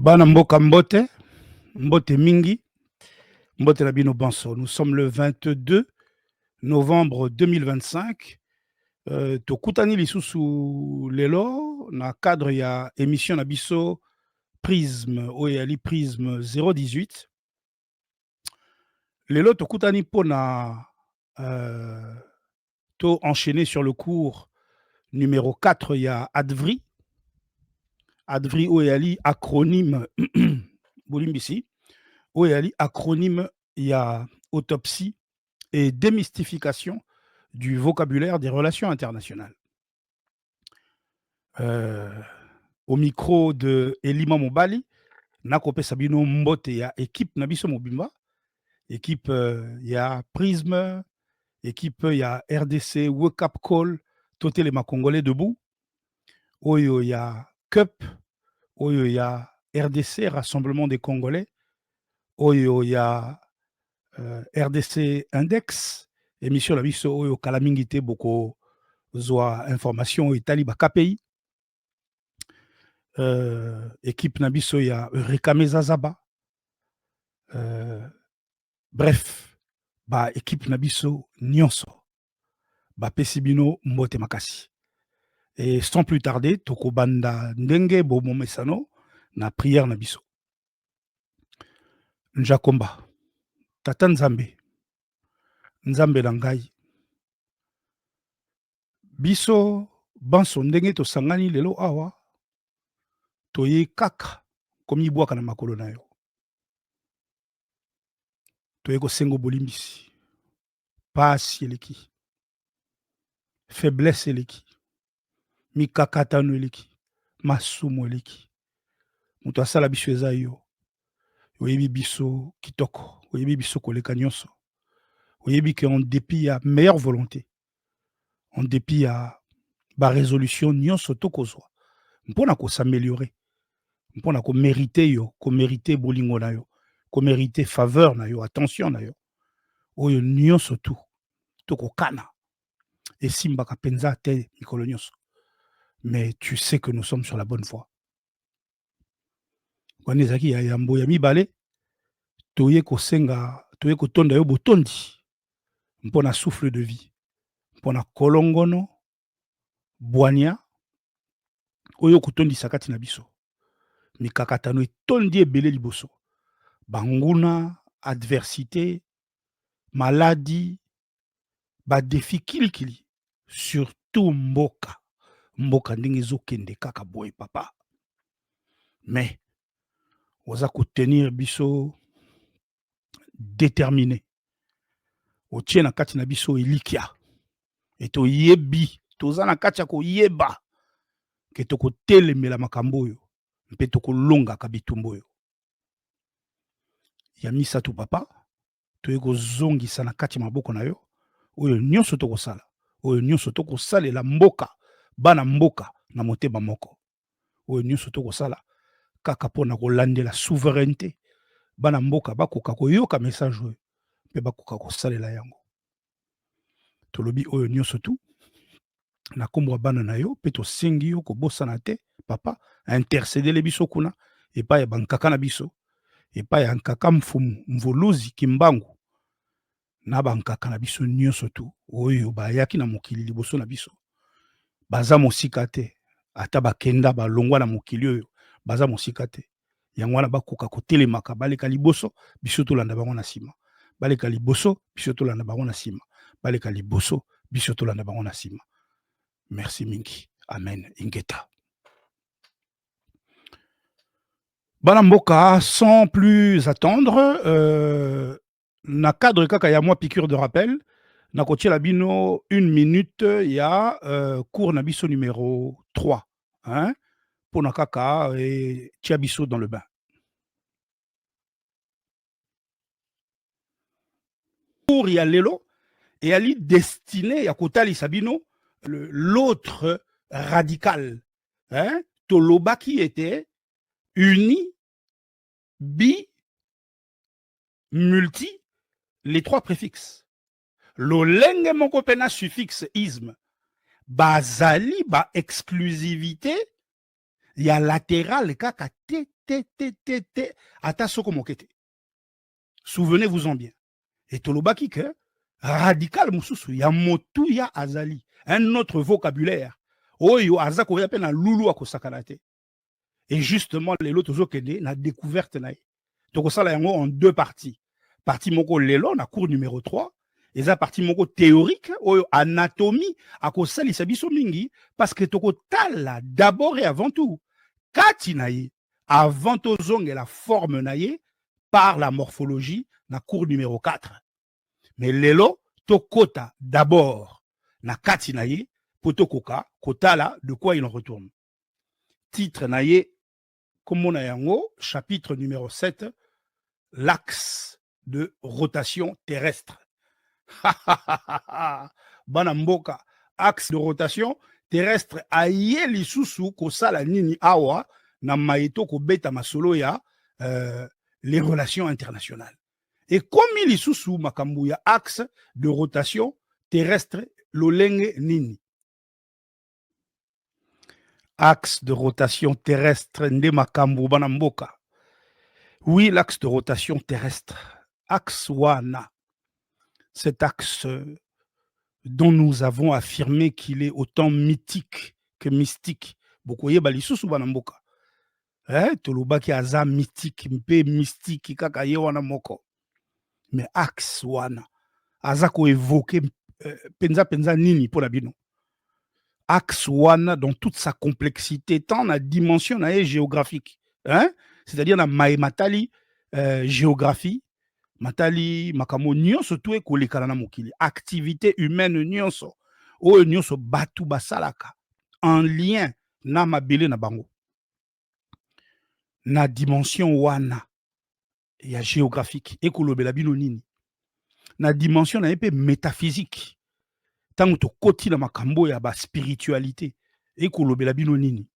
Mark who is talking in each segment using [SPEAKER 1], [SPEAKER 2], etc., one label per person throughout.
[SPEAKER 1] Bana mboka mbote, mbote mingi, mbote na bino banso. Nous sommes le 22 novembre 2025. Tokutani lisusu lelo na cadre ya émission na biso Prisme oyali Prisme 018. Lelo tokutani pona to enchaîner sur le cours numéro 4 ya Advri. Advri oyali acronyme bolimbisi. Oyali acronyme ya autopsie et démystification du vocabulaire des relations internationales. Au micro de Elima Mobali, nakope sabino mbote ya équipe nabiso mobimba, équipe ya Prisme, équipe ya RDC Wake Up Call, toté les Congolais debout, oyo ya CUP, oyo ya RDC Rassemblement des Congolais, oyo ya RDC Index, émission la biso oyo kalamingite boko zoa information itali ba KPI, équipe na biso ya Rekame Zazaba, bref ba équipe na biso nyonso ba pesibino mbote makasi. Et sans plus tarder tokobanda ndenge bomo mesano na prière na biso. Njakomba tata nzambe, nzambe na ngai, biso banso ndenge tosangani lelo awa toye kaka komibwaka na makolo na yo, toye kosengo bolimbisi, pasi eleki, faiblesse eleki, mikakatano eleki, masumu eleki, moto asala biso eza yo, oyebi biso kitoko, oyebi biso koleka nyonso, oyebi ke en dépit ya meilleure volonté, en dépit ya ba résolution nyonso tokozwa mpona s'améliorer, mpona mériter yo, mériter bolingo na yo, mériter faveur na yo, attention na yo, oyo nyonso tu tokokana esimbaka penza te mikolo nyonso. Mais tu sais que nous sommes sur la bonne voie. Wana ezalaki ya yambo ya mibale, toye kosenga, toye kotonda yo botondi mpona souffle de vie, mpona kolongono bwania oyo kotondisa kati na biso, mikakatano etondi ebele liboso, banguna, adversité, maladie, badefi kilikili, surtout mboka ndenge ezokende kaka boye papa. Mais oza kotenir biso déterminé, otie na kati na biso elikia, et toyebi toza na kati ya koyeba ke tokotelemela makambo oyo mpe tokolongaka bitumba oyo ya misato papa, toye kozongisa na kati ya maboko na yo oyo nyonso tokosala, oyo nyonso tokosalela mboka, bana mboka na motema moko, oyo nyonso tokosala kaka mpona kolandela souveraineté, bana mboka bakoka koyoka message oyo mpe bakoka kosalela yango. Tolobi oyo nyonso tu na kombo ya bana na yo mpe tosengi yo kobosana te papa, intercédele biso kuna epai ya bankaka na biso, epai ya nkaka mfumu mvuluzi kimbangu na bankaka na biso nyonso tu oyo bayaki na mokili liboso na biso, baza mosika te, ata bakenda balongwa na mokili oyo baza mosika te, yango wana bakoka kotelemaka baleka liboso biso tolanda bango na nsima, baleka liboso biso tolanda bango na nsima, baleka liboso biso tolanda bango na nsima. Merci mingi, amen, ingeta. Bana mboka, sans plus attendre, na cadre kaka ya moi piqûre de rappel, na kotia la bino 1 minute ya cours na biso numéro 3, hein, pour na kaka tia biso dans le bain. Cours ya lelo et ali destiné ya kotali sabino l'autre radical, hein, toloba qui était uni, bi, multi, les 3 préfixes. Lolenge moko pena suffixe isme, bazali ba exclusivité ya latéral kaka te te ata soko mokete. Souvenez-vous-en bien. Et tolobaki que radical mususu ya motu ya azali, un autre vocabulaire. Oyo azako ya pena lulu akosakana te. Et justement, lelo tozokende na découverte na ye. Tokosala yango en deux parties. Partie moko lelo na cours numéro 3, eza partie moko théorique oyo anatomie akosalisa biso mingi parce que tokotala d'abord et avant tout kati na ye avant tozongela forme na ye par la morphologie na cours numéro 4. Mais lelo tokota d'abord na kati na ye po tokoka kotala de quoi il en retourne. Titre na ye komona yango chapitre numéro 7, l'axe de rotation terrestre. Bana mboka, axe de rotation terrestre aye lisusu kosala nini awa na maito kobeta masolo ya les relations internationales. Et comme lisusu makambu ya axe de rotation terrestre lolenge nini. Axe de rotation terrestre nde makambu bana mboka. Oui, l'axe de rotation terrestre. Axe wana. Cet axe dont nous avons affirmé qu'il est autant mythique que mystique. Bokoye balisusu bana mboka. Tolobaki aza mythique, mpe mystique kaka ye wana moko. Mais axe wana aza ko évoquer penza nini pour la bino. Axe wana dans toute sa complexité, tant la dimension géographique, c'est-à-dire la matali géographie, matali makamo nyonso to ekolekana na mokili, activité humaine nyonso oyo nyonso batu basalaka en lien na mabele na bango. Na dimension wana ya géographique ekolobela bino nini. Na dimension na pe métaphysique. Tant to koti na makambo ya ba spiritualité et kolobela bino nini.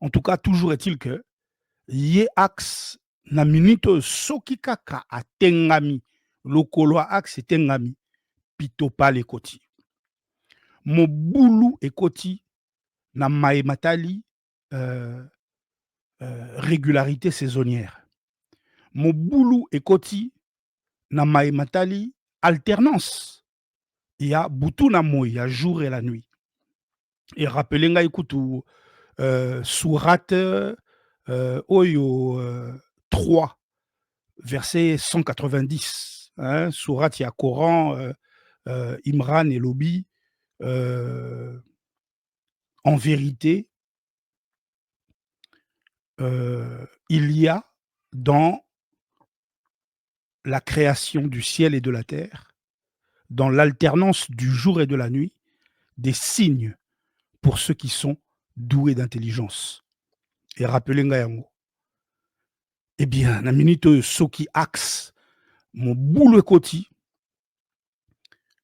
[SPEAKER 1] En tout cas, toujours est-il que ye axe na minute soki kaka atengami lokolo axe etengami pito pale koti. Mobulu ekoti na maematali régularité saisonnière. Mobulu ekoti na maematali alternance. Il y a butu na moi, il y a jour et la nuit. Et rappelez nga ikutu surat oyo 3 verset 190, surat ya Coran Imran et Lobi en vérité il y a dans la création du ciel et de la terre, dans l'alternance du jour et de la nuit, des signes pour ceux qui sont doués d'intelligence. Et rappelez nga yango. Eh bien, na minute soki axe, mon boule koti,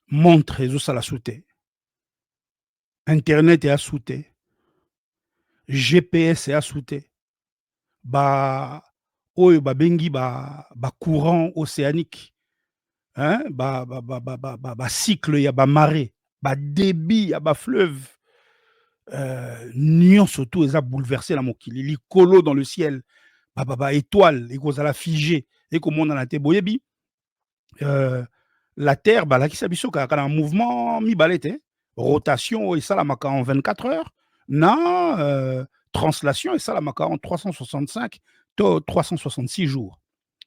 [SPEAKER 1] montre ezo la soute. Internet est à soute. GPS est à soute. Ba oyo ba bengi ba courant océanique. Ba cycle ya ba marée, ba débit ya ba fleuve. Nion surtout eza bouleversé la mokili, likolo dans le ciel. Ba étoile ekozala figé et comme on en a te boyebi la terre balakisa biso kaka na mouvement mibale te, rotation esalamaka en 24 heures na translation esalamaka en 365 to 366 jours.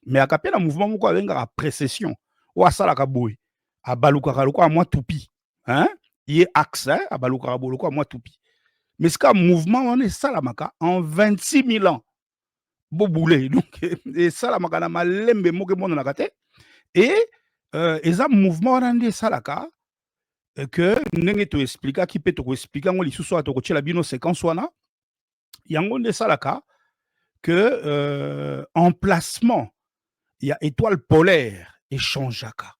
[SPEAKER 1] Mais akape na mouvement moko abengaka précession o asalaka boye abalukaka lokola mwa tupi, ye axe abalukaka boye lokola mwa tupi. Mais c'est un mouvement wana esalamaka en 26 000 ans. Boboulé. Donc, et ça, la makana malembe moke mono nakate. Et eza mouvement wana nde salaka que ndenge to expliquer ki pe to ko expliquer ngo lisusu to ko tshela bino séquence wana. Yango nde salaka que emplacement ya étoile polaire échangeaka.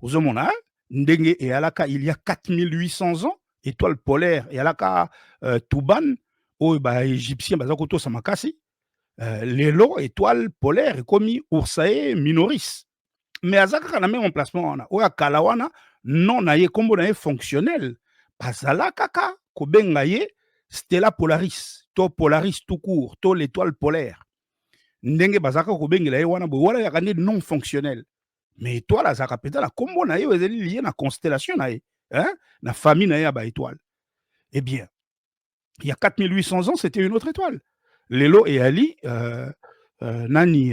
[SPEAKER 1] Ozomona ndenge e alaka il y a 4800 ans étoile polaire et alaka Tuban o ba égyptien bazako to samakasi. Lelo étoile polaire komi Ursae minoris. Mais azaka na même emplacement wana oya kalawana non na ye kombo na ye fonctionnel bazala kaka kobenga ye Stella Polaris, to Polaris tout court, to l'étoile polaire. Ndenge bazaka ko bengela ye wana bo wala ya non fonctionnel. Mais étoile azaka peta la combo na ye ezali lié na constellation na ye, hein, na famille na ye ba étoile. Eh bien, il y a 4800 ans, c'était une autre étoile. Lelo et Ali, nani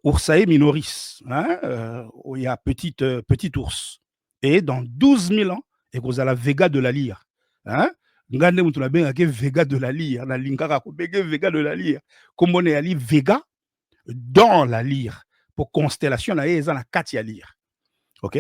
[SPEAKER 1] Ursae minoris, hein, il y a petit ours. Et dans 12 000 ans, et vous avez la Vega de la Lyre. Hein? Ngande mutuna benga ke Vega de la Lyre, na lingaka ko benge Vega de la Lyre. Comme on est ali Vega dans la Lyre pour constellation na eza na kati ya Lyre. OK?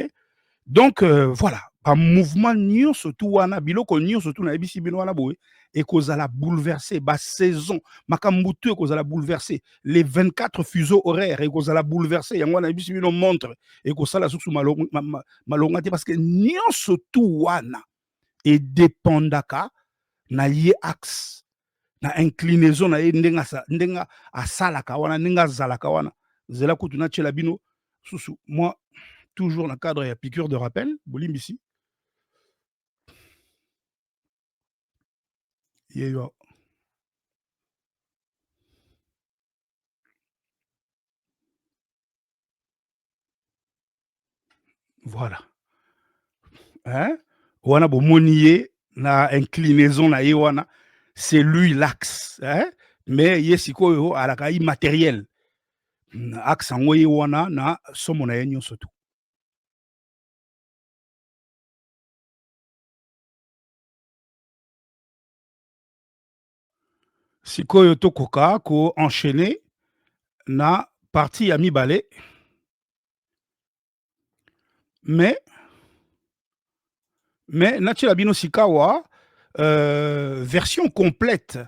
[SPEAKER 1] Donc voilà, un mouvement nyonso tu wana biloko nyonso tu na ebisi bino wana boye et kozala bouleverser ba saison makambo tu kozala bouleverser les 24 fuseaux horaires et kozala bouleverser yango na ebisi bino montre et kozala susu malonga te parce que nyonso tu wana et dépendaka na ye axe na inclinaison na ye ndenga asalaka wana ndenga zalaka wana zela kutu na tshela bino susu moi toujours dans le cadre de piqûre de rappel, Boulimbisi. Voilà. Hein? Wana bomoniye na inclinaison na yewana, c'est lui l'axe. Hein? Mais yesiko alaka immatériel. Axe en yewana na somo na yenyo soto. Sikoyo tokoka ko enchaîner na partie ya mibale. Mais Nachi Bino Sikawa, version complète.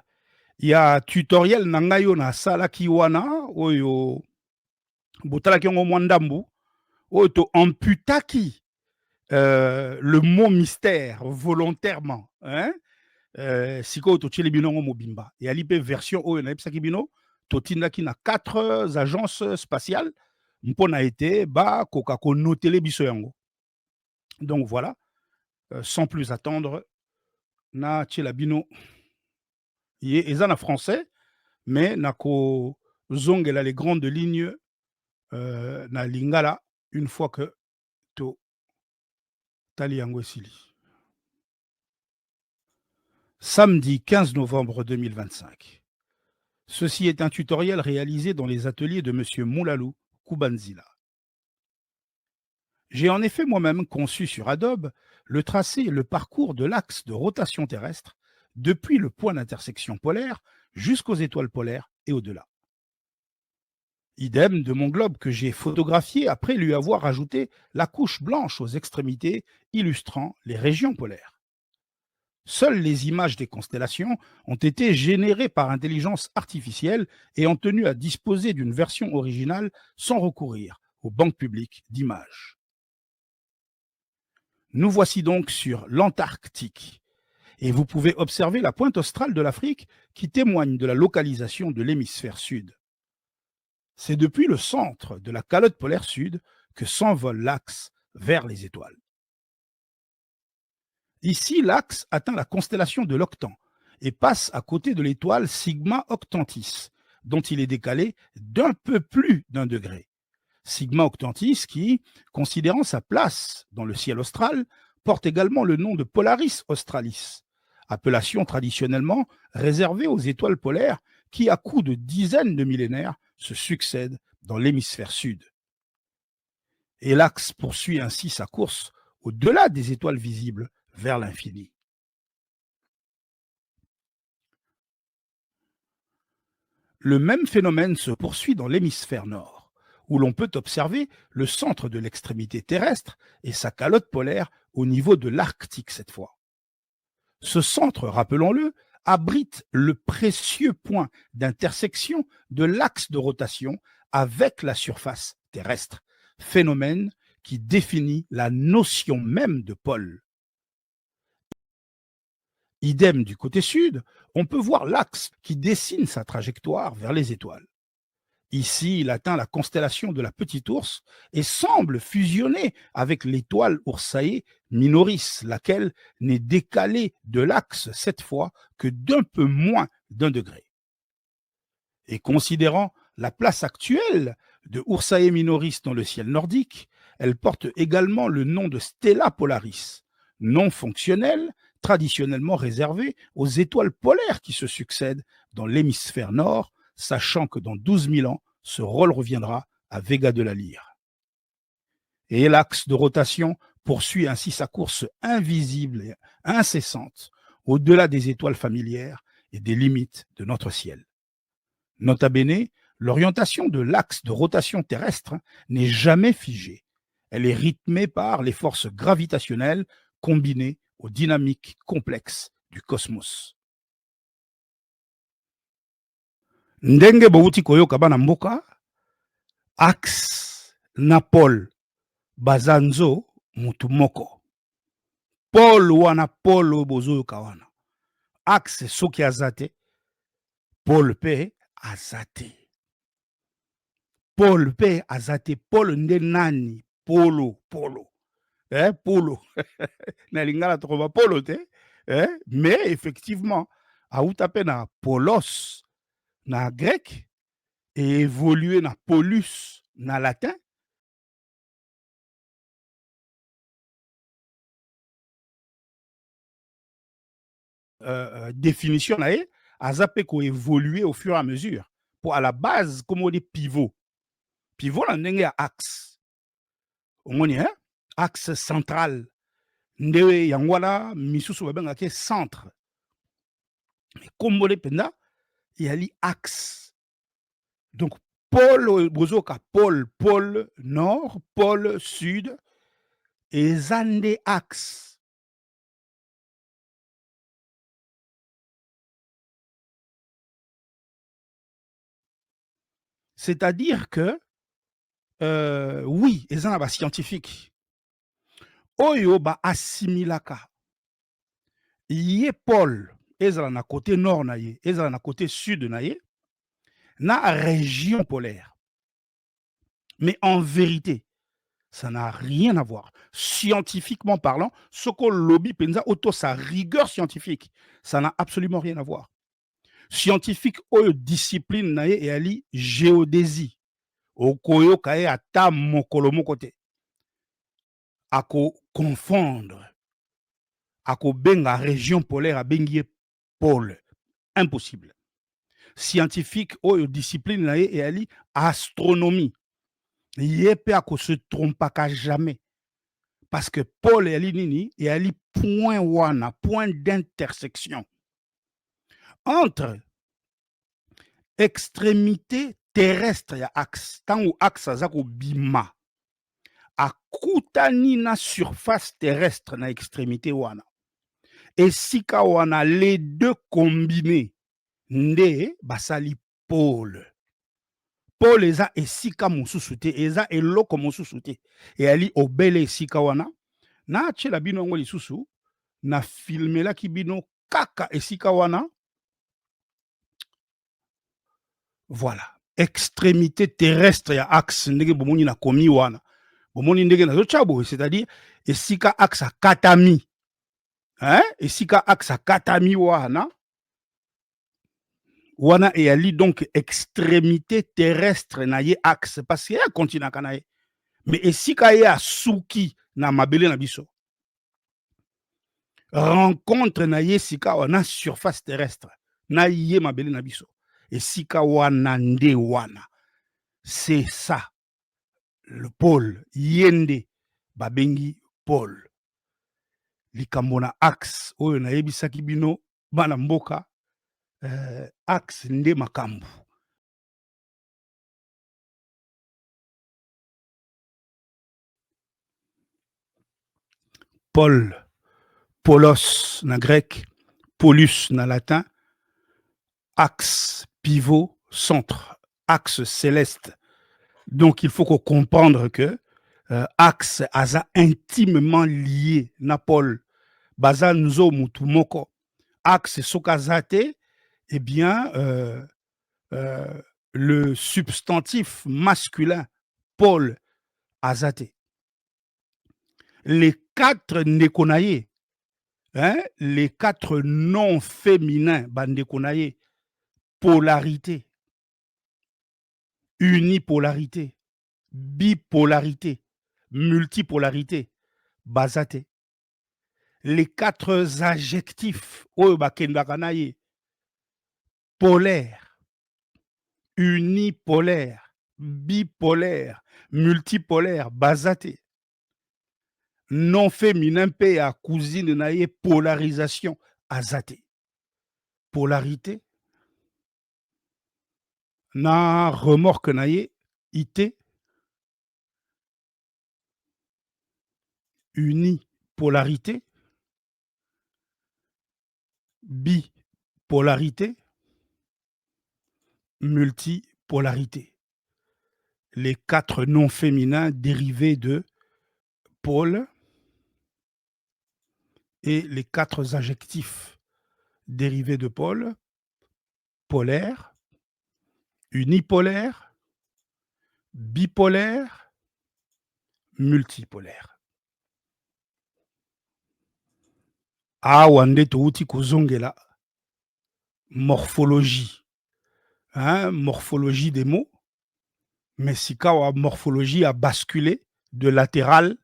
[SPEAKER 1] Il y a tutoriel nangayo na sala kiwana oyo botala ki mwandambu oyo to amputaki le mot mystère volontairement, hein? Siko to tchele bino mobimba. Et alipe version oyo na epsaki bino to tindaki na 4 agences spatiales mpona été ba koka ko notele biso yango. Donc voilà, sans plus attendre, na tchela bino ye ezana français mais nako zongela les grandes lignes na lingala une fois que to tali yango esili. Samedi 15 novembre 2025. Ceci est un tutoriel réalisé dans les ateliers de monsieur Moulalou Koubanzila. J'ai en effet moi-même conçu sur Adobe le tracé et le parcours de l'axe de rotation terrestre depuis le point d'intersection polaire jusqu'aux étoiles polaires et au-delà. Idem de mon globe que j'ai photographié après lui avoir ajouté la couche blanche aux extrémités illustrant les régions polaires. Seules les images des constellations ont été générées par intelligence artificielle et ont tenu à disposer d'une version originale sans recourir aux banques publiques d'images. Nous voici donc sur l'Antarctique et vous pouvez observer la pointe australe de l'Afrique qui témoigne de la localisation de l'hémisphère sud. C'est depuis le centre de la calotte polaire sud que s'envole l'axe vers les étoiles. Ici, l'axe atteint la constellation de l'Octan et passe à côté de l'étoile Sigma Octantis, dont il est décalé d'un peu plus d'1 degré. Sigma Octantis qui, considérant sa place dans le ciel austral, porte également le nom de Polaris Australis, appellation traditionnellement réservée aux étoiles polaires qui, à coups de dizaines de millénaires, se succèdent dans l'hémisphère sud. Et l'axe poursuit ainsi sa course au-delà des étoiles visibles vers l'infini. Le même phénomène se poursuit dans l'hémisphère nord, où l'on peut observer le centre de l'extrémité terrestre et sa calotte polaire au niveau de l'Arctique cette fois. Ce centre, rappelons-le, abrite le précieux point d'intersection de l'axe de rotation avec la surface terrestre, phénomène qui définit la notion même de pôle. Idem du côté sud, on peut voir l'axe qui dessine sa trajectoire vers les étoiles. Ici, il atteint la constellation de la Petite Ourse et semble fusionner avec l'étoile Ursae Minoris, laquelle n'est décalée de l'axe cette fois que d'un peu moins d'un degré. Et considérant la place actuelle de Ursae Minoris dans le ciel nordique, elle porte également le nom de Stella Polaris, nom fonctionnel traditionnellement réservé aux étoiles polaires qui se succèdent dans l'hémisphère nord, sachant que dans 12 000 ans, ce rôle reviendra à Vega de la Lyre. Et l'axe de rotation poursuit ainsi sa course invisible et incessante au-delà des étoiles familières et des limites de notre ciel. Nota bene, l'orientation de l'axe de rotation terrestre n'est jamais figée. Elle est rythmée par les forces gravitationnelles combinées aux dynamiques complexes du cosmos. Ndenge bouti koyoka bana mboka, axe na pôle bazanzo mutu moko. Pôle wana pôle bozoyoka wana. Axe soki azate, pôle pe azate. Paul pe azate Paul nde nani polo polo na lingala tokoba polo te mais effectivement auta pe na polos na grec et évolué na polus na latin. Définition na ye aza pe ko évoluer au fur et à mesure pour à la base comme on dit pivot na ndenge ya axe omoni axe central nde yango wana misusu babengaka centre kombole mpenza yali axe donc pôle bozoka pôle nord pôle sud eza nde axe. C'est-à-dire que oui eza na bascientifique oyo baasimilaka ye pôle ezala na côté nord na ye ezala na côté sud na ye na région polaire, mais en vérité ça n'a rien à voir. Scientifiquement parlant, ce qu'on lobby penza auto sa rigueur scientifique, ça n'a absolument rien à voir. Scientifique oyo discipline na ye eyali géodésie okoyoka ye ata mokolo moko te ako confondre akobenga région polaire abengi ye pôle, impossible. Scientifique oyo discipline na ye eyali astronomie ye mpe akose trompaka jamais parce que pôle eyali nini eyali point wana point d'intersection entre extrémité terrestre ya axe ntango axe aza kobima akutani na surface terrestre na extrémité wana esika wana les deux combinés nde basali pôle. Pôle eza esika mosusu te eza eloko mosusu te eyali obele esika wana natiela bino yango lisusu na filmelaki bino kaka esika wana. Voilà, extrémité terrestre ya axe ndenge bomoni na komi wana bomoni ndenge nazotya boye, c'est-à-dire esika axe akatami esika axe akatami wana wana eyali donc extrémité terrestre na ye axe parce que ye akontinaka na ye mais esika ye asuki na mabele na biso rencontre na ye sika wana surface terrestre na ye mabele na biso esika wana nde wana c'est ça le pôle ye nde babengi pôle. Likambo na axe oyo nayebisaki bino bana mboka axe nde makambo. Pôle, polos na grec, polus na latin, axe, pivot, centre, axe céleste. Donc il faut comprendre que axe aza intimement lié na pôle baza nzo mutu moko. Axe soki aza te eh bien le substantif masculin Paul Azate. Les 4 Nekonaye, hein, les 4 noms féminins, Bandekonaye, polarité, unipolarité, bipolarité, multipolarité, Bazate. Les 4 adjectifs, Oyo Bakendakanaye, polaire, unipolaire, bipolaire, multipolaire, Bazate. Non féminin pe à cousine naie polarisation azate. Polarité na remorque naie ité unipolarité bipolarité multipolarité. Les 4 noms féminins dérivés de Paul et les 4 adjectifs dérivés de Paul, polaire, unipolaire, bipolaire, multipolaire. Awa nde touti kozongela morphologie, hein, morphologie des mots, mais sikawa morphologie a basculé de latéral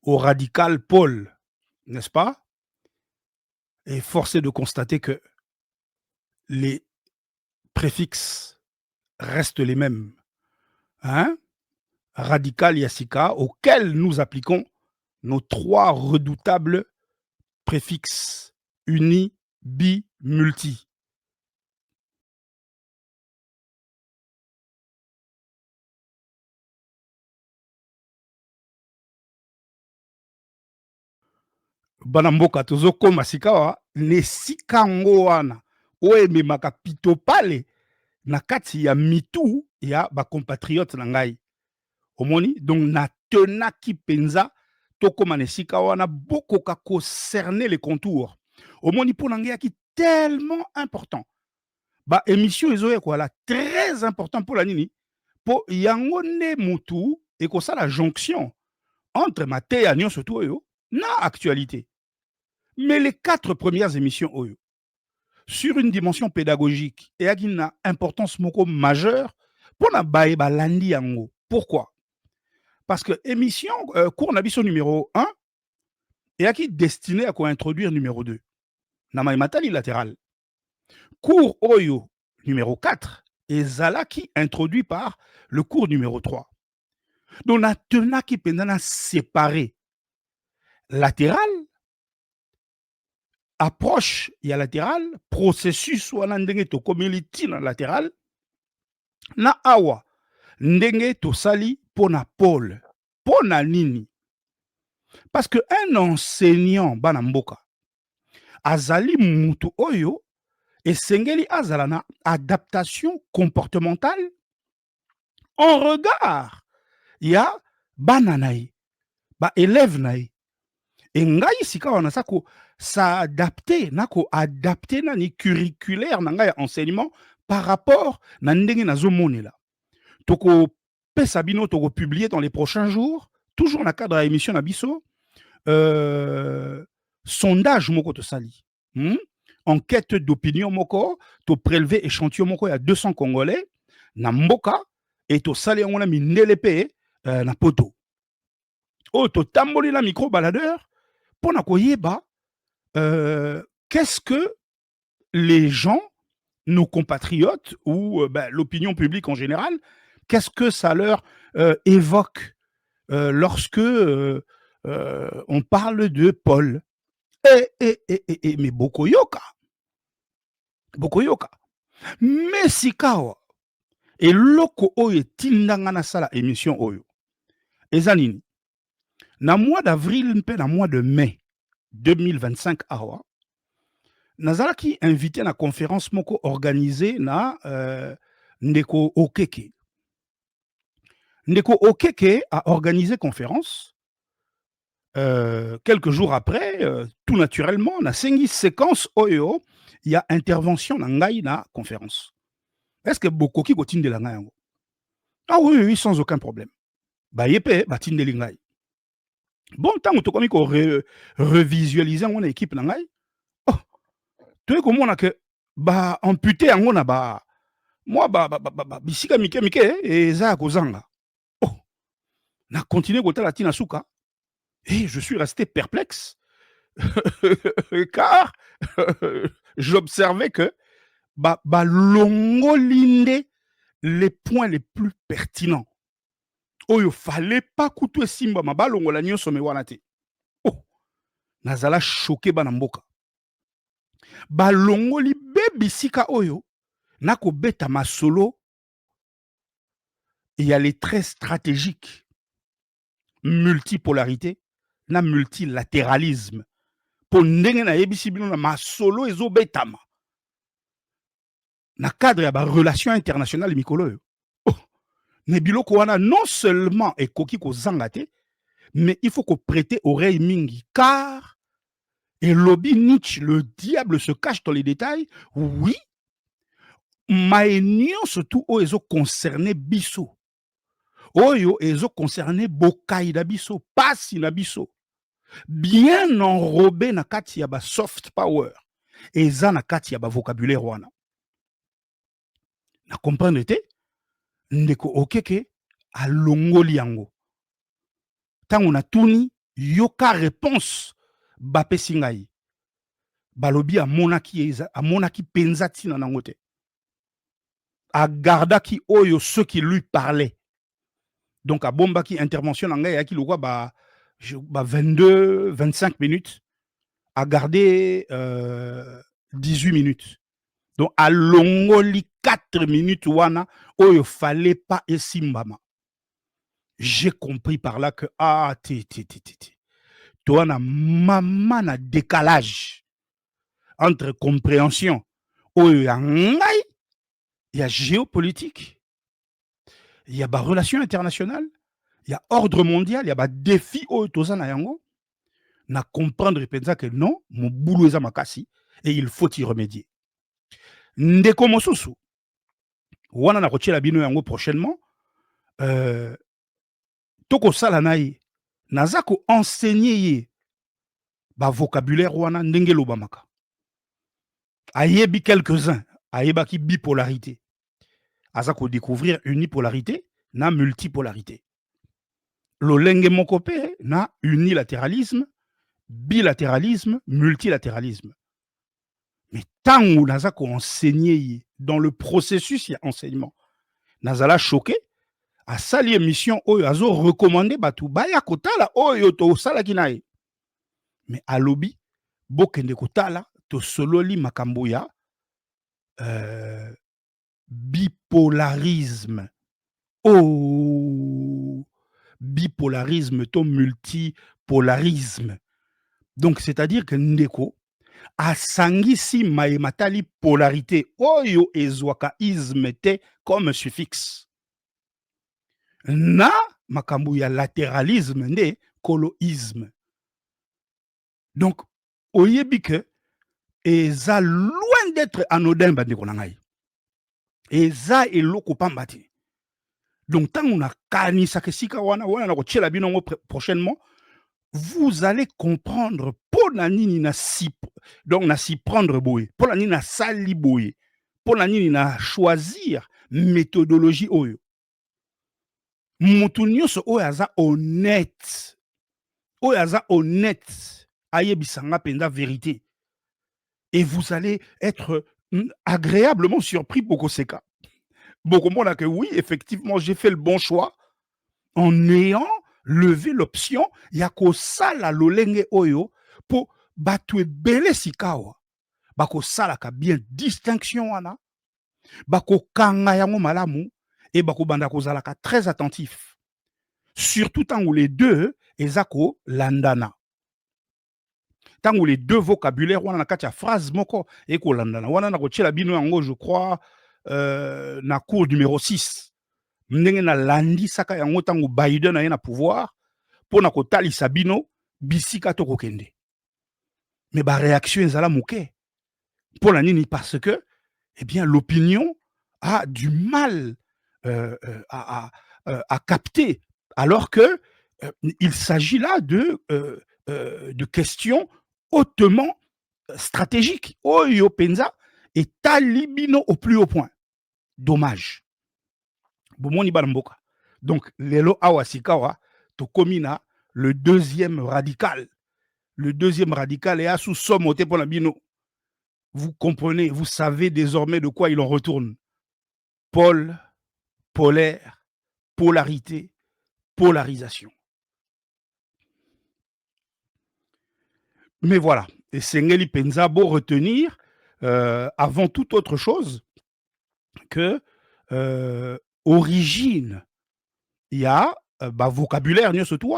[SPEAKER 1] au radical pôle, n'est-ce pas? Et force est de constater que les préfixes restent les mêmes. Hein? Radical Yassika, auquel nous appliquons nos 3 redoutables préfixes uni, bi, multi. Banamboka tozokoma sikawa ne sikango wana oyo ememaka pito pale na kati ya mitu ya bacompatriote na ngai omoni donc natenaki mpenza tokóma na esika wana bokoka kocerner les contours omoni mpo na ngai yaki tellement important baémission ezoya koala très important mpo na nini mpo yango nde mutu ekosala jonction entre mateya nyonso tu oyo na actualité. Mais les 4 premières émissions oyo sur une dimension pédagogique et une importance moko majeure pour na baye balandi yango. Pourquoi? Parce que émission cours nabiso numéro 1 et qui destiné à introduire numéro 2. Na matali latéral. Cours oyo numéro 4 et zalaki introduit par le cours numéro 3. Donc na tenaki pendana séparé latéral approche ya latéral processus wana ndenge tokomeli tina latéral na awa ndenge tosali pona Paul pona nini parce que un enseignant bana mboka azali mutu oyo esengeli azala na adaptation comportementale en regard ya bana na ye ba élève na ye et ngai sika wana sako s'adapter nako adapter nani curriculaire na ngai enseignement par rapport na ndenge nazomonela toko pesa bino toko publier dans les prochains jours toujours na cadre à émission na biso sondage moko to sali enquête d'opinion moko to prélever échantillon moko ya 200 congolais na mboka et to sali yango na mindele pe na poto oh to tamboli na micro baladeur pour na koyeba qu'est-ce que les gens, nos compatriotes ou l'opinion publique en général, qu'est-ce que ça leur évoque lorsque on parle de Paul. Mais Bokoyoka. Bokoyoka. Mais sikawa. Et loko oye tindanga na sala émission oyo. Ezanini. Na mois d'avril, mpe na mois de mai 2025 awa. Nazalaki invité à la conférence moko organisée na Ndeko Okeke. Ndeko Okeke a organisé conférence. Quelques jours après, tout naturellement, na sengi séquence oyo, il y a intervention na ngai na conférence. Est-ce que bokoki kotindela ngai yango? Ah oui, oui, sans aucun problème. Ye mpe batindeli ngai. Bon, ntango tokomi revisualiser yango na équipe na ngai, oh, toyei komona ke baamputé yango na mwa bisika mike mike eza ya kozanga. Oh, na continue kotala ntina suka et je suis resté perplexe car j'observais que balongoli nde les points les plus pertinents oyo fallait pas kutu esimbama balongola nyonso me wana te. Oh, nazala choqué bana mboka. Balongoli be bisika oyo nakobeta masolo ya les traits stratégiques, multipolarité na multilatéralisme mpo ndenge nayebisi bino na masolo ezobetama na cadre ya barelation internationale mikolo oyo. Oh, me biloko wana non seulement ekoki kozanga te, mais il faut prêter oreille mingi car elobi Nietzsche, le diable se cache dans les détails. Oui, maye nyonso tu oyo ezoconcerne biso oyo ezoconcerne bokai na biso, pasi na biso, bien enrobé na kati ya soft power eza na kati ya vocabulaire wana. Na comprendre te ndeko okeke alongoli yango. Tango na tuni yoka réponse bapesi ngai. Balobi amonaki penza tina nango te. Agardaki oyo ceux qui lui parlaient. Donc a bombaki intervention na ngai yaki lokwa 22 25 minutes a gardé 18 minutes. Donc a longoli 4 minutes wana oyo fallait pas esimbama. J'ai compris par là que toi na maman na décalage entre compréhension oyo ya ngai ya géopolitique, il y a relation internationale, il y a ordre mondial, il y a défi oyo toza na yango na comprendre penza que non, mon boulot eza makasi et il faut y remédier. Ndeko mosusu wana na kotiela bino yango prochainement toko sala na ye naza ko enseigner ye vocabulaire wana ndenge lobamaka. Ayebi quelques-uns ayebaki bipolarité. Aza ko découvrir unipolarité na multipolarité. Lolenge moko pe na unilatéralisme, bilatéralisme, multilatéralisme. Mais tango naza ko enseigner dans le processus ya enseignement, nazala choqué a sali émission oyo azo recommander batu baya kotala oyo to salaki na ye. Mais alobi bokende kotala to sololi makambo ya bipolarisme. Oh, bipolarisme to multipolarisme. Donc c'est-à-dire que ndeko asangisi matali polarité oyo ezwaka isme te comme suffixe. Na makambo ya latéralisme nde coloïsme. Donc oyebi que eza loin d'être anodin bandeko na ngai. Eza eloko pamba te. Donc tant on a kanisa ke sika wana na kotiela bino ngo prochainement, vous allez comprendre pour na nini na si donc na si prendre boye, pour na nini na sali boye, pour na nini na choisir méthodologie oyo. Mutu nyonso oyo aza honnête. Oyo aza honnête ayebisanga penda vérité. Et vous allez être agréablement surpris bokoseka. Bokomona que oui, effectivement, j'ai fait le bon choix en ayant levé l'option ya kosala lolenge oyo po batu ebele sikawa. Bakosalaka bien distinction wana. Bakokanga yango malamu et bakobanda kozalaka très attentif. Surtout tant où les deux ezako landana. Tant où les deux vocabulaires wana na kati ya phrase moko eko landana. Wana na kotiela bino yango je crois na cours numéro 6. Ndenge na landi saka yango tango Biden na ye na pouvoir pour na kotalisa bino bisika to kokende. Mais ba réaction ezala moke. Pour la nini parce que eh bien l'opinion a du mal à capter, alors que il s'agit là de questions hautement stratégiques. Oyo penza et talibino au plus haut point. Dommage. Bomoni Baramboka. Donc, Lelo Awasikawa, Tokomina, le deuxième radical. Le deuxième radical est à sous sommoté pour la bino. Vous comprenez, vous savez désormais de quoi il en retourne. Pôle, polaire, polarité, polarisation. Mais voilà, et Sengeli Penzabo retenir, avant toute autre chose, que origine, il y a vocabulaire, surtout,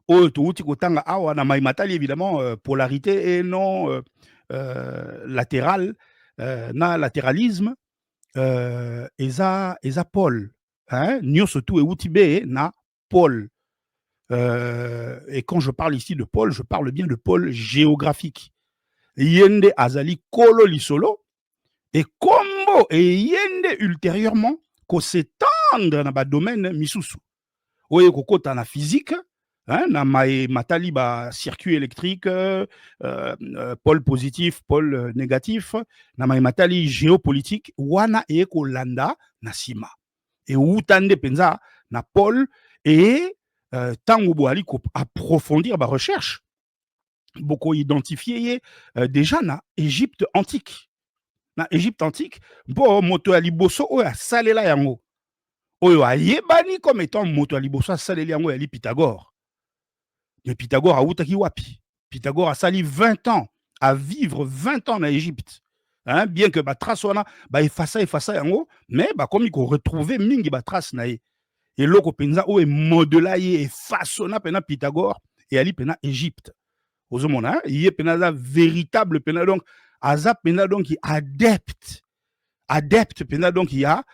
[SPEAKER 1] oyo touti kotanga awa na maimatali évidemment polarité et non latéral na latéralisme eza pôle hein? Nyonso tu euti be na pôle et quand je parle ici de pôle, je parle bien de pôle géographique. Yende azali kolo lisolo et kombo et yende ultérieurement ko s'étendre na ba domaine misusu oyo kokota na physique hein, na matali ba circuit électrique pôle positif pôle négatif na matali géopolitique wana eye kolanda na nsima euta nde mpenza na pôle et ntango boali koapprofondir barecherche bokoidentifie ye déjà na Égypte antique na Égypte antique mpo moto ya liboso oyo asalela yango oyo ayebani comme étant moto ya liboso asaleli yango yali Pythagore. Mais Pythagore autaki wapi? Pythagore asali 20 ans à vivre 20 ans en Égypte. Hein, bien que batrace wana efasa yango mais bakomi koretrouve mingi batrace na ye eloko mpenza oyo emodela ye efasona mpena Pythagore eyali mpena Égypte ozomona ye mpena aza véritable mpena donc aza mpena donc adepte mpena donc ya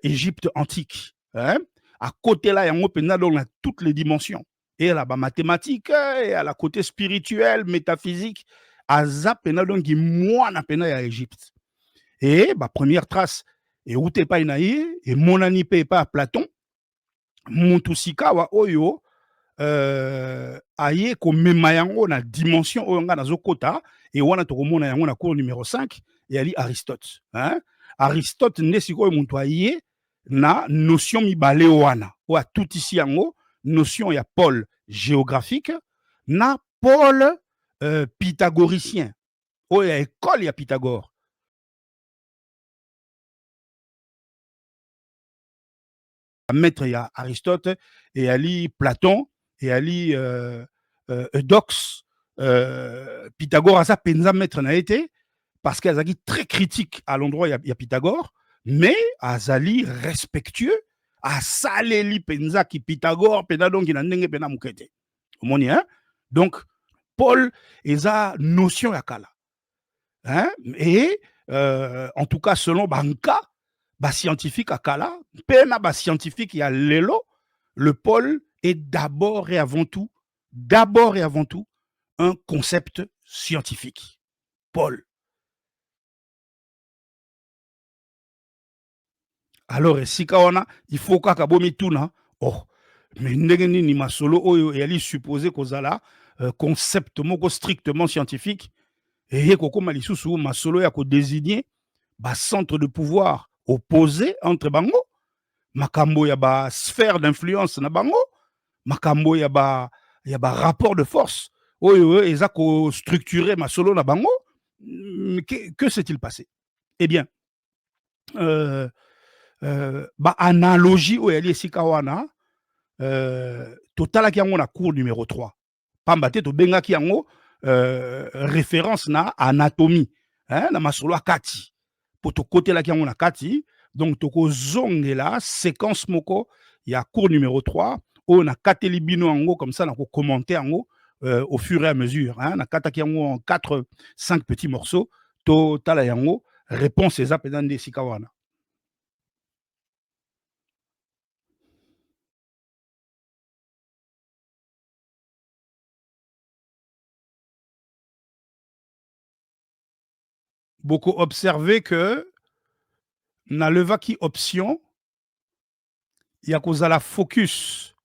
[SPEAKER 1] Égypte antique hein? À côté là yango mpena donc na toutes les dimensions et la mathématique et à la côté spirituel métaphysique aza mpena donc mwana mpena ya Égypte et première trace euti epai na ye emonani mpe epai ya Platon mutu sikawa oyo aye komema yango na dimension oyo nga nazokota et wana tokomona yango na cours numéro 5 eyali Aristote hein? Aristote nde sikoyo mutu aye na notion mibale wana oyo atutisi yango notion ya pôle géographique na pôle pythagoricien oyo ya école ya Pythagore maître ya Aristote eyali Platon eyali Eudoxe Pythagore aza mpenza maître na ye te parce que azalaki très critique à l'endroit ya Pythagore mais azali respectueux asaleli mpenza ki Pythagore mpenza donc na ndenge mpena moke te omoni hein? Donc Paul eza notion ya kala hein? Et en tout cas selon banka scientifique à kala mpe na scientifique ya lelo le pôle est d'abord et avant tout un concept scientifique pôle. Alors esika wana il faut kaka bomituna oh mais ndenge nini masolo oyo eyali supposé kozala concept moko strictement scientifique eye kokoma lisusu masolo ya kodésigner bacentre de pouvoir opposé entre bango makambo ya basphère d'influence na bango makambo ya rapport de force oyo eza kostructure masolo na bango que s'est-il passé? Eh bien baanalogie oyo yali esika wana totalaki yango na cours numéro 3 pamba te tobengaki yango référence na anatomie hein, na masolo ya kati mpo tokotelaki yango na kati donc tokozongela séquence moko ya cours numéro 3 oyo nakateli bino yango comme ça nakokommente yango au fur et à mesure hein, nakataki yango en 4-5 petits morceaux totala yango réponse eza mpenza nde esika wana. Beaucoup observé que na levaki option ya kozala focus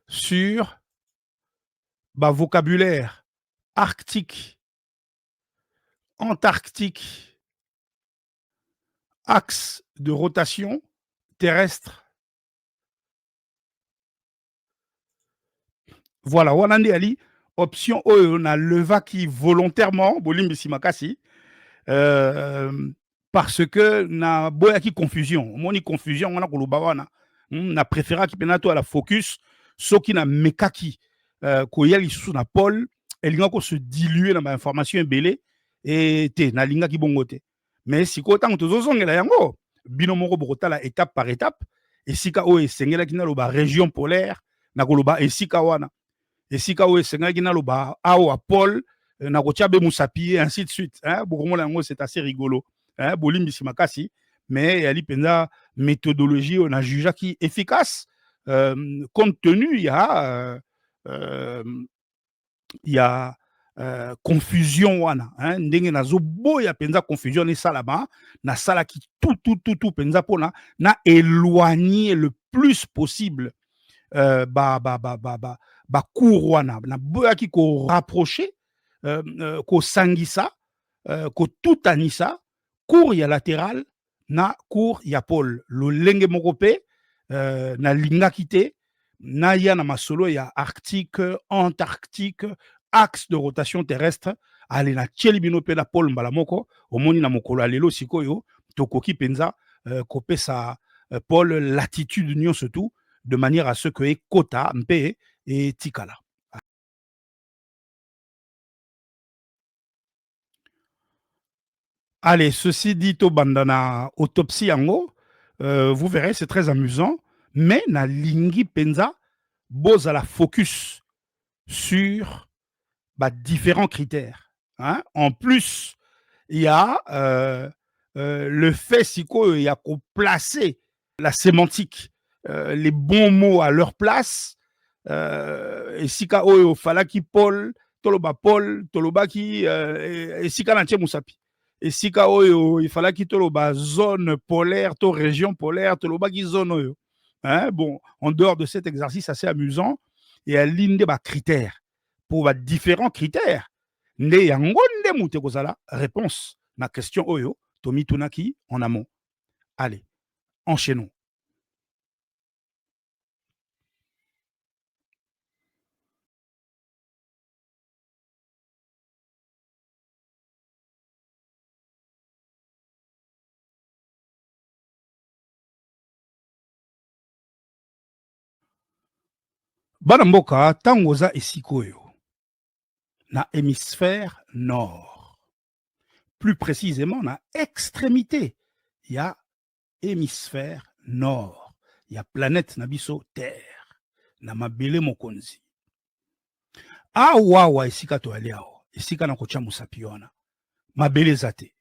[SPEAKER 1] sur ba vocabulaire arctique, antarctique, axe de rotation terrestre. Voilà, wanande ali option oyo na levaki volontairement bolimbisi makasi parce que na boyaki confusion. Moni confusion wana koloba wana. Na préféraki pena to à la focus soki na mekaki koya lisusu na Paul elinga ko se diluer na ba information ebele et te na linga ki bongo te. Mais siko tango tozozongela yango bino moko bokotala étape par étape esika oyo esengelaki naloba région polaire na koloba esika wana esika oyo esengaki naloba awa Paul na kotia be musapi et ainsi de suite hein bokomona yango c'est assez rigolo hein bolimbisi makasi mais yali penza méthodologie on a jugé qui efficace compte tenu il y a confusion wana hein ndenge nazo boya penza confusion ni salaba na sala ki tout penza pona na éloigner le plus possible cours wana na boyaki ko rapprocher ko sangisa ko tutanisa cours ya latéral na cours ya Paul lolenge moko pe na lingaki te na ya na masolo ya arctique antarctique axe de rotation terrestre ale na tieli bino pe na Paul mbala moko omoni na mokolo alelo sikoyo tokoki penza kopesa Paul latitude nyonso tout de manière à ce que ekota mpe et tikala. Allez, ceci dit au bandana autopsie yango, vous verrez, c'est très amusant, mais na lingi penza boza la focus sur différents critères. Hein? En plus, il y a le fait siko il y a qu'on placer la sémantique, les bons mots à leur place. Esika oyo falaki Paul tolobaki esika na tie musapi esika oyo il falaki toloba zone polaire to région polaire tolobaki zone oyo hein bon en dehors de cet exercice assez amusant et à l'inde ba critères pour différents critères nde yango nde mute kozala réponse na question oyo tomi tunaki en amont. Allez, enchaînons. Bana mboka tango oza esika oyo na hémisphère nord, plus précisément na extrémité il y a hémisphère nord, il y a planète na biso terre na mabele mokonzi awawa esika toali awa esika na kotia mosapi wana mabele eza te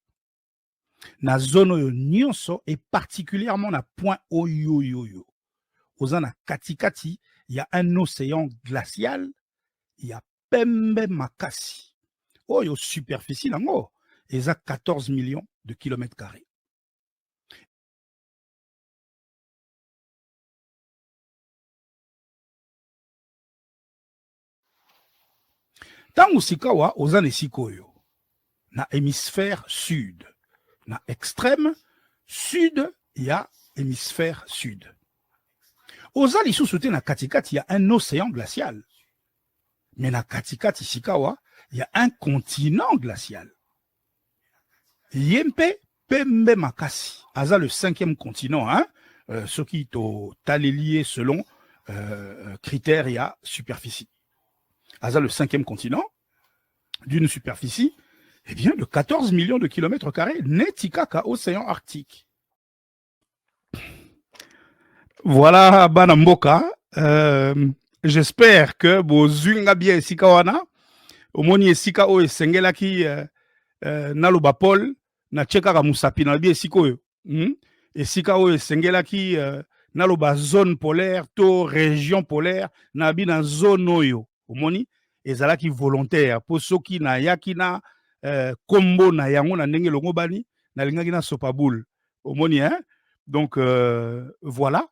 [SPEAKER 1] na zone oyo nyonso et particulièrement na point oyo oza na katikati il y a un océan glacial il y a pembe makasi oyo superficie nango eza 14 millions de kilomètres carrés. Tango sikawa oza na esika oyo na hémisphère sud na extrême sud il y a hémisphère sud oza lisusu te na katikati il y a un océan glacial mais na katikati sikawa il y a un continent glacial yempe pembe makasi aza le 5e continent hein ce qui to talelié selon critères ya superficie aza le 5e continent d'une superficie eh bien de 14 millions de kilomètres carrés netikaka océan arctique. Voilà bana mboka j'espère que bozwinga bien esika wana omoni esika oyo esengelaki naloba Paul na tchekaka musapi na bi esika oyo esika oyo esengelaki naloba zone polaire to région polaire na bi na zone oyo omoni ezalaki volontaire po soki na yaki na kombo na yango na ndenge longo bani na lingaki na sopa boule Omoni, hein? Donc, voilà.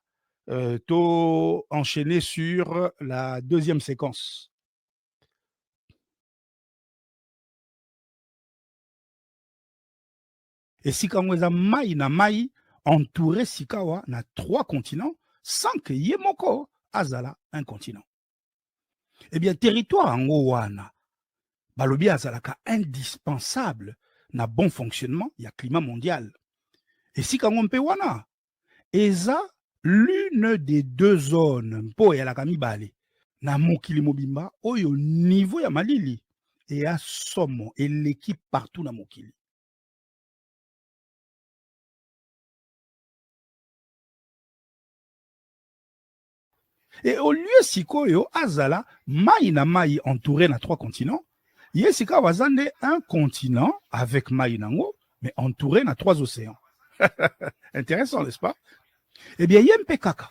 [SPEAKER 1] To enchaîner sur la deuxième séquence. Et Sikango eza mai na mai entouré Sikawa na trois continents sans que Yemoko azala un continent. Eh bien, territoire yango wana, balobi azalaka indispensable na bon fonctionnement ya climat mondial. Et Sikango mpe wana, eza l'une des deux zones mpo eyalaka mibale na mokili mobimba oyo niveau ya malili eya somo eleki partout na mokili. Et au lieu sikoyo azala mai na mai entouré na trois continents, ye sika wazande un continent avec mai nango mais entouré na trois océans. Intéressant, n'est-ce pas? Eh bien, yempe kaka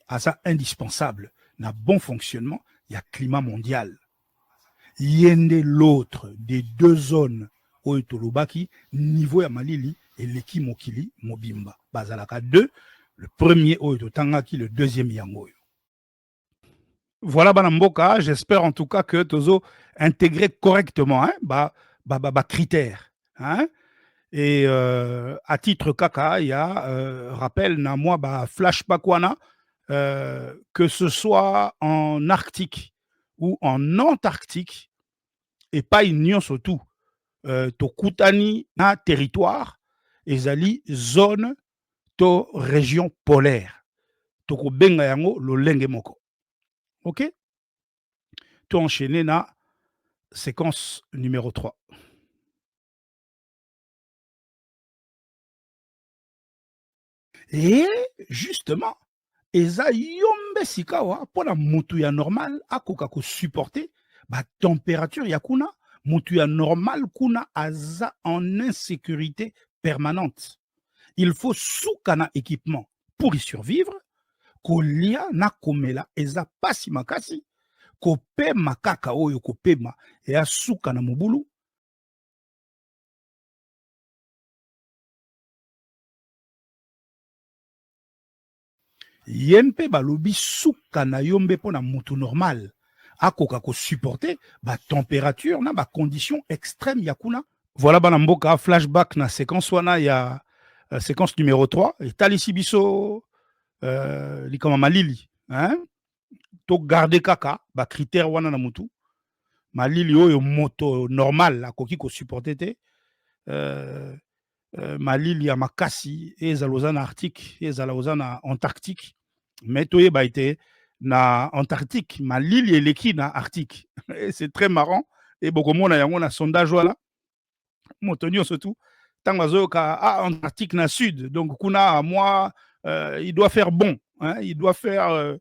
[SPEAKER 1] aza indispensable na bon fonctionnement ya climat mondial. Yende l'autre des deux zones oyo tolobaki niveau ya malili eleki mokili mobimba. Bazalaka deux, le premier oyo totangaki, le deuxième yango oyo. Voilà, Banamboka, j'espère en tout cas que Tozo intégrer correctement hein, critères. Hein. Et à titre kaka, il y a rappel na moi flashback wana que ce soit en Arctique ou en Antarctique et pas union surtout tokutani na territoire ezali zone to région polaire toko benga yango lolenge moko. OK? To enchaîner na séquence numéro 3. Et justement, eza yombe sikawa pona mutu ya normal akoka ko supporter ba température ya kuna, mutu ya normal kuna aza en insécurité permanente. Il faut suka na équipement pour y survivre, kolia na komela eza pasi makasi, kopema kaka oyo kopema eya suka na mobulu. Yempe balobi suka na yombe pona mutu normal akoka ko supporter ba température na ba condition extrême yakuna. Voilà bana mboka flashback na séquence wana ya séquence numéro 3 et talisi biso likama malili hein to garder kaka ba critère wana na mutu malili oyo moto normal akoki ko supporter te malili ya makasi ezala oza na Arctique ezala oza na Antarctique mais toyeba ete na Antarctique malili eleki na Arctique et c'est très marrant et bokomona yango na sondage wana moto nyonso tu ntango azoyoka Antarctique na sud donc kuna moi il doit faire bon hein, il doit faire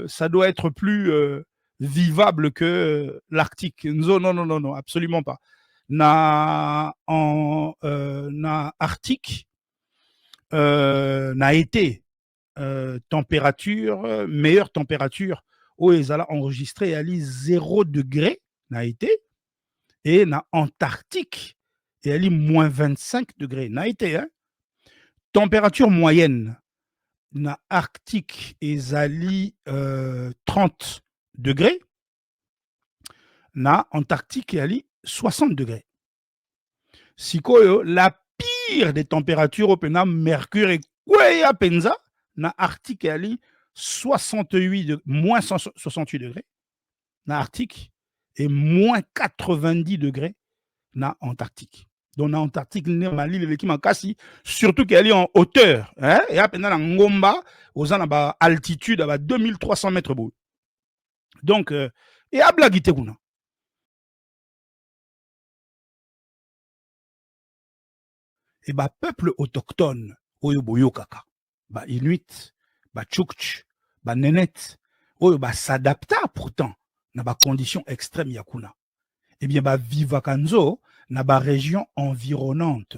[SPEAKER 1] ça doit être plus vivable que l'Arctique. Non, non, non, non, non, absolument pas. Na Arctique, na été, température, meilleure température, où ils allaient enregistrer à 0 degré, na été, et na Antarctique, et à moins 25 degrés, na été, hein. Température moyenne, na Arctique, ezali 30 degrés, na Antarctique, ezali 60 degrés. Sikoyo, la pire des températures au pena mercure et kweya penza, na Arctique, ezali 68 moins 68 degrés, na Arctique, et moins 90 degrés, na Antarctique. Donc, na Antarctique, Mali, le makasi, surtout qu'elle est en hauteur. Hein? Et à peine dans Ngomba, aux à altitude, à 2300 mètres beau. Donc, et à Blagite, et bah, peuple autochtone, oyo boyo kaka, bah, Inuit, bah, Tchouktch, bah, Nenet, oyo bah, s'adapta pourtant, na ba conditions extrêmes yakuna. Eh bien, bah, Vivakanzo, na ba région environnante.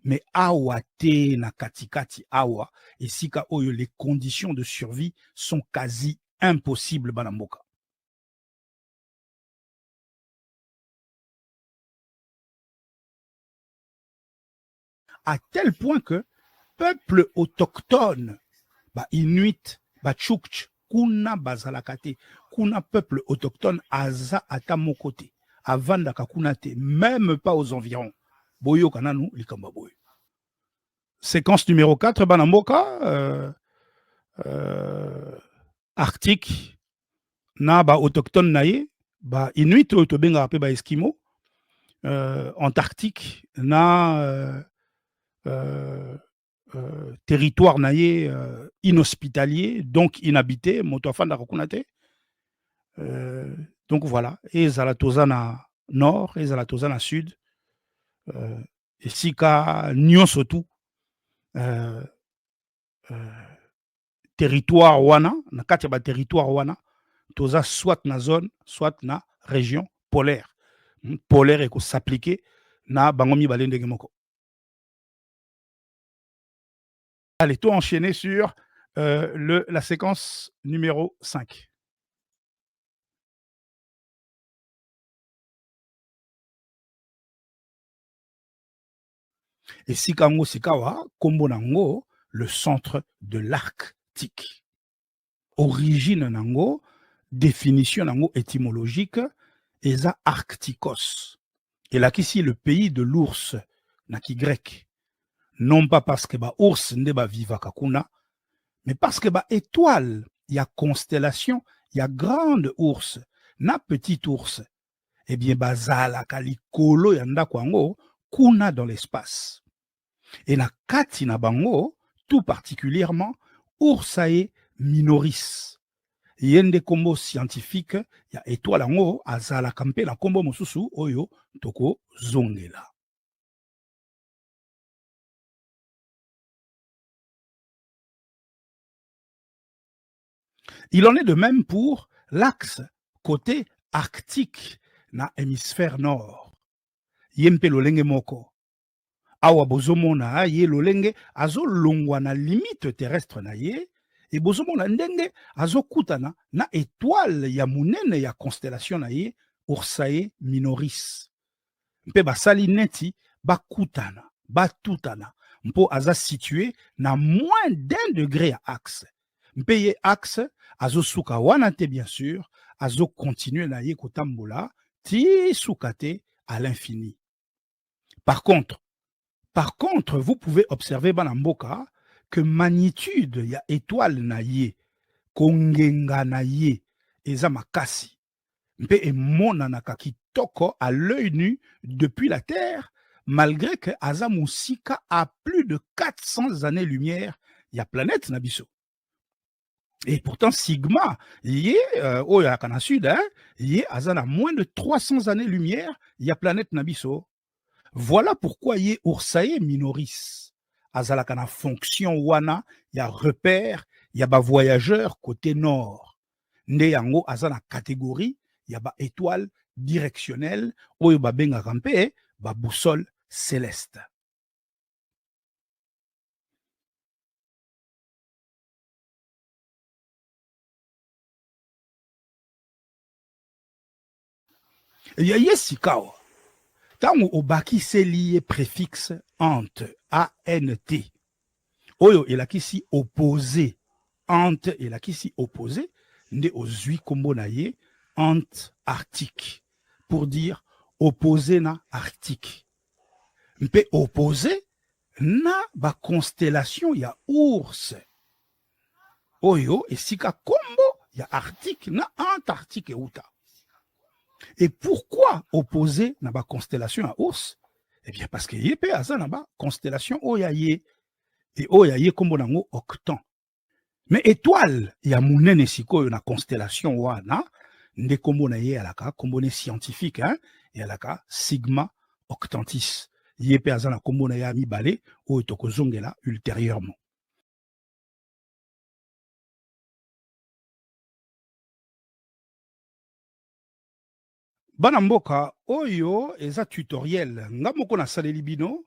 [SPEAKER 1] Mais awa te na katikati awa esika oyo les conditions de survie sont quasi impossibles banamboka. à tel point que peuple autochtone, Inuit, Tchouktch, kuna bazalakate, kuna peuple autochtone aza ata mokote, avandaka kuna te, même pas aux environs. Boyo kananu likamba boyo. Séquence numéro 4, Banamboka, Arctique, na autochtone naye, Inuit oyo tobengaka pe Eskimo, Antarctique, na territoire naye inhospitalier, donc inhabité, moto afandaka kuna te. Donc voilà, ezala toza na nord, ezala toza na sud, esika nyonso tu territoire wana, na kati ya baterritoire wana, toza soit na zone, soit na région polaire. Polaire ekosappliquer na bango mibale ndenge moko. Allez, toi enchaîner sur la séquence numéro 5. Et Sikango Sikawa, Kombo Nango, le centre de l'Arctique. Origine Nango, définition Nango étymologique, Eza Arcticos. Et là, ici, le pays de l'ours, naki grec. Non pas parce que ours ne ba viva kakuna, mais parce que étoile, il y a constellation, il y a grande ours, na petit ours. Eh bien, bazala kalikolo yanda kwango, kuna dans l'espace. Et na kati na bango, tout particulièrement, Ursae minoris. Yende kombo scientifique, ya étoile yango azala kampe na kombo mosusu oyo toko zongela. Il en est de même pour l'axe côté arctique na hémisphère nord. Yempe lolenge moko. Awa bozomona ye lolenge azolongwa na limite terrestre na ye, et bozomona ndenge azokutana na étoile ya munene ya constellation na ye Ursae minoris. Mpe basali neti bakutana, batutana, mpo aza situé na moins d'1 degré ya axe. Mpe ye axe azosuka wana te bien sûr, azokontinue na ye kotambola ti suka te à l'infini. Par contre, vous pouvez observer Banamboka que magnitude ya étoile na ye, kongenga na ye, eza makasi. Mpe emonanaka kitoko à l'œil nu depuis la Terre, malgré que aza musika à plus de 400 années-lumière, ya planète Nabiso. Et pourtant, Sigma, yé, oya kana sud, yé aza na moins de 300 années-lumière, ya planète Nabiso. Voilà pourquoi yé Ursae minoris. Azalaka na fonction wana, ya repère, ya ba voyageur côté nord. Nde yango azana catégorie, ya ba étoile directionnelle, oyo ba benga rampe, ba boussole céleste. Ya ye sikawa. Tango obaki se lié préfixe ant, A-N-T. Oyo elakisi opposé. Ant elakisi opposé. Nde ozui kombo na ye ant arctique. Pour dire opposé na arctique. Mpe opposé na ba constellation ya ours. Oyo esika kombo ya arctique na antarctique euta. Et pourquoi opposer na ba constellation à ours? Eh bien, parce que yé pe aza na ba constellation oyaye. Et oyaye kombo nango octan. Mais étoile ya munene sikoyo na constellation wana, nde kombo na ye alaka, kombo ne scientifique, hein, et alaka Sigma Octantis. Yé pe aza na kombo na ya mibale, oyo tokozongela ultérieurement. Bana mboka oyo eza tutoriel nga moko na saleli bino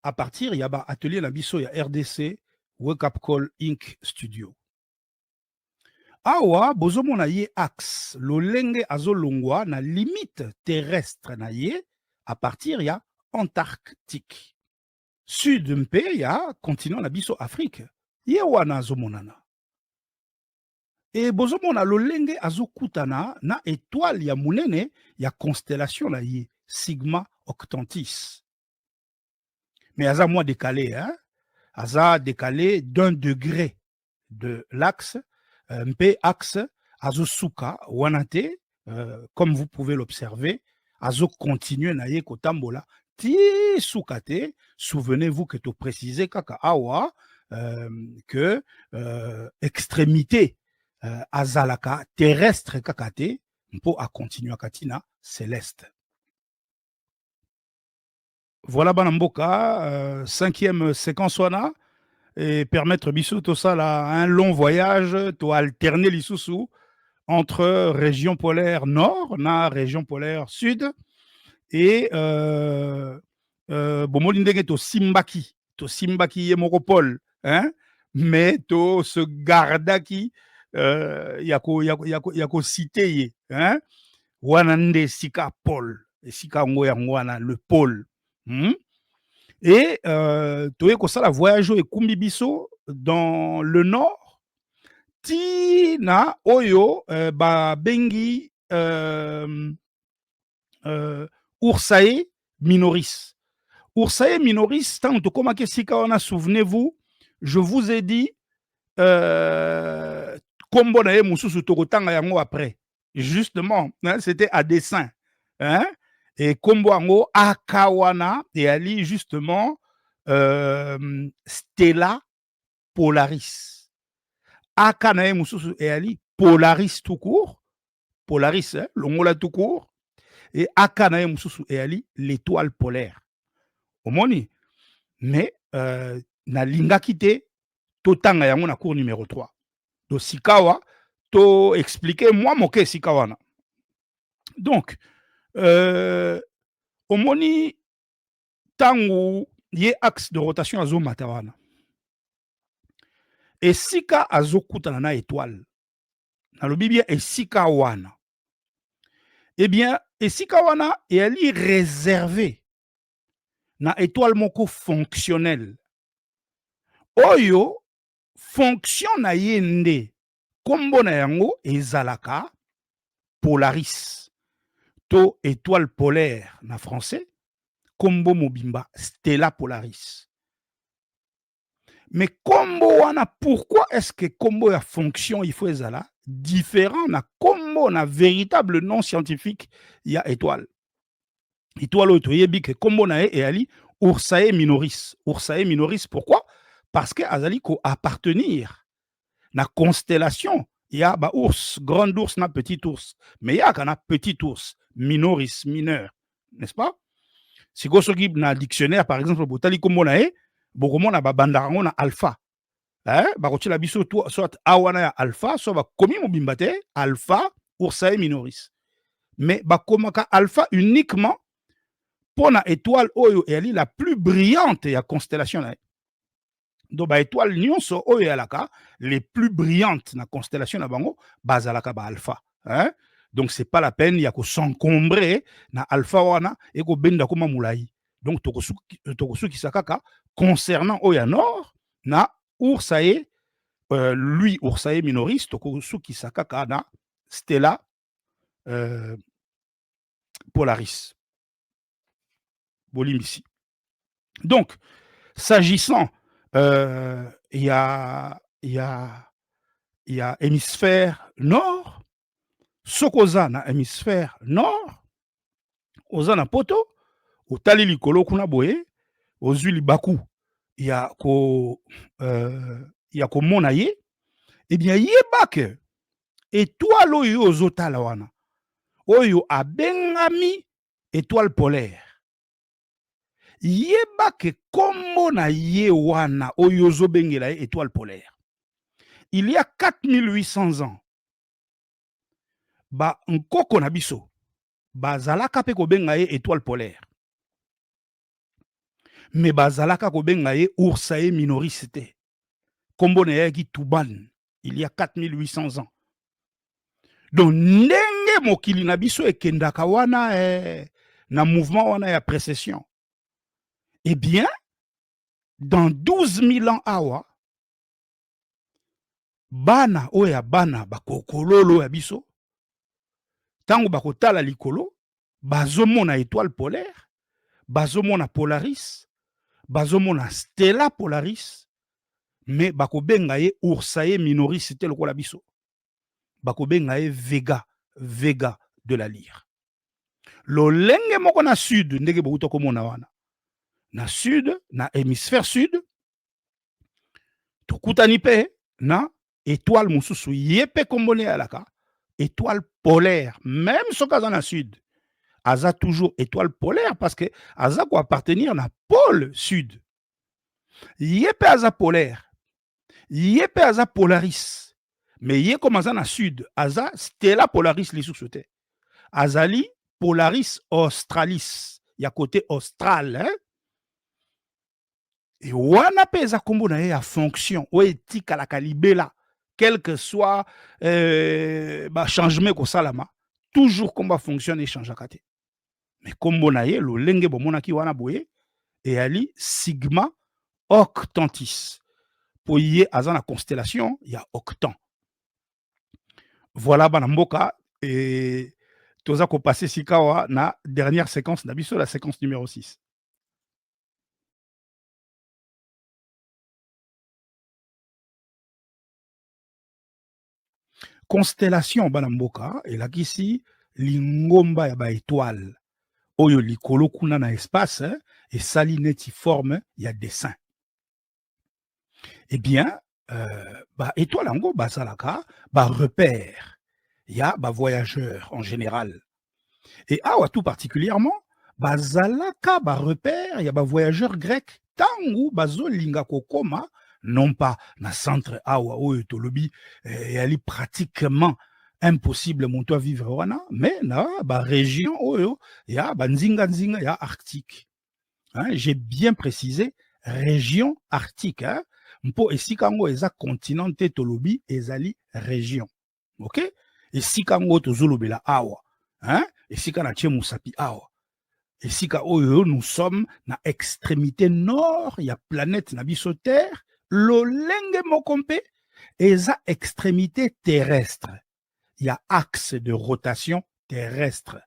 [SPEAKER 1] à partir ya ba atelier na biso ya RDC Wake Up Call Inc Studio. Awa bozomona ye axe lolenge azolongwa na limite terrestre na ye à partir ya Antarctique. sud mpe ya continent na biso Afrique ye wana azomonana e bozomona lolenge azokutana na étoile ya monene ya constellation na ye Sigma Octantis mais aza moins décalé hein? Aza décalé d'un degré de l'axe mpe axe azosuka wana te comme vous pouvez l'observer azocontinue na ye kotambola ti suka te. Souvenez-vous que tu précisé kaka awa que extrémité azalaka terrestre kaka te mpo akontinue katina céleste. Voilà bana mboka cinquième séquence wana et permettre biso tosala un long voyage to alterner lisusu entre région polaire nord na région polaire sud et bomoni ndenge tosimbaki ye moko pole hein? Mais to se gardaki ya kosite ye hein? Wana nde esika pole esika yango yango wana le pôle et toye kosala voyage oyo ekumbi biso dans le nord ti na oyo babengi Ursae Minoris. Ursae Minoris, tant tokomaki esika wana, souvenez-vous, je vous ai dit kombo na ye mususu tokotanga yango après. Justement, hein, c'était à dessein. Hein? Et kombo yango akawana et ali justement Stella Polaris. Aka na ye mususu et ali Polaris tout court. Polaris, hein, longola tout court. Et aka na ye mususu et ali l'étoile polaire. Omoni, mais na lingaki te totanga yango na cours numéro 3. Do sikawa to expliquer moi moke sikawana. Donc omoni tangu ye axe de rotation azo matawana. Esika azokutana na étoile. Na lobi bien esika wana. Eh bien, esika wana est réservé na étoile moko fonctionnelle. Oyo fonction na yende kombo na yango ezalaka Polaris. To étoile polaire na français, kombo mobimba Stella Polaris. Mais kombo wana, pourquoi est-ce que kombo ya fonction il faut ezala différent na kombo na véritable nom scientifique ya étoile. Étoile oyo toyebi ke kombo na ye eyali Ursae Minoris. Ursae Minoris, pourquoi? Parce que azali ko appartenir na constellation ya ba ours, grand ours na petit ours. Mais ya kana petit ours, Minoris, mineur, n'est-ce pas? Si go soki na dictionnaire par exemple botali kombo na ye, bokomona ba bandarango na alpha. Hein? Bakotila biso soit awana ya alpha, soit bakomi mobimba te alpha Ursae Minoris. Mais bakomaka alpha uniquement pour la étoile oyo eli la plus brillante ya constellation na. Donc ba étoile nyonso oyo alaka les plus brillantes na constellation na bango bazalaka ba alpha, hein? Donc c'est pas la peine ya ko s'encombrer na alpha wana et ko benda koma mulai. Donc tokosuki sakaka concernant oya nord na Ursae lui Ursae Minoris tokosuki sakaka na Stella Polaris. Ici. Donc, s'agissant, il y a hémisphère nord, sokoza na hémisphère nord, oza na poto, otali likolo kuna boye, ozwi libaku, ya ko mona ye, eh bien, yeba ke étoile oyo ozotala wana, oyo abengami étoile polaire. Yeba ke kombo na ye wana oyo zobengela ye étoile polaire. Il y a 4800 ans, ba nkoko na biso bazalaka pe kobenga ye étoile polaire. Mais bazalaka kobenga ye Ursae Minoris te. Kombo na ye ki Tuban, il y a 4800 ans. Donc ndenge mokili na biso ekendaka wana na mouvement wana ya précession. Eh bien, dans 12 000 ans awa bana oya bana bakokololo ya biso tango bakotala likolo bazomona étoile polaire, bazomona Polaris, bazomona Stella Polaris, mais bakobenga ye Ursae Minoris te lokola biso, bakobenga ye Vega de la Lyre. Lolenge moko na sud ndenge bokuta komona wana na sud, na hémisphère sud, tokutani pe na étoile mosusu ye pe kombone alaka étoile polaire, même soki aza na sud aza toujours étoile polaire parce que aza ko appartenir na pôle sud. Ye pe aza polaire, ye pe aza Polaris, mais ye comme aza na sud aza Stella Polaris lisusu te, azali Polaris Australis ya côté austral, hein? Et wana pe eza kombo na ye ya fonction oyo etikalaka libela quel que soit changement kosalama toujours kombo fonctionne echangeaka te, mais kombo na ye lolenge bomonaki wana boye eyali Sigma Octantis po ye aza na constellation ya Octan. Voilà bana mboka et toza kopase sikawa na dernière séquence na biso, la séquence numéro 6. Constellation bana mboka elakisi lingomba ya baétoile oyo likolo kuna na espace esali neti forme ya dessin. Eh bien, baétoile yango bazalaka barepère ya bavoyageurs en général. Et awa tout particulièrement bazalaka barepère ya bavoyageurs grecs ntango bazolinga kokoma non pas na centre awa oyo tolobi eyali pratiquement impossible moto à vivre wana, mais na région oyo ya banzinga nzinga ya arctique, hein, j'ai bien précisé région arctique, hein, mpo esika ngo eza continent te tolobi ezali région, ok, esika ngo tozolobela awa, hein, esika na tie musapi awa, esika oyo nous sommes na extrémité nord ya planète na biso terre, lolenge moko mpe eza extrémité terrestre. Il y a axe de rotation terrestre.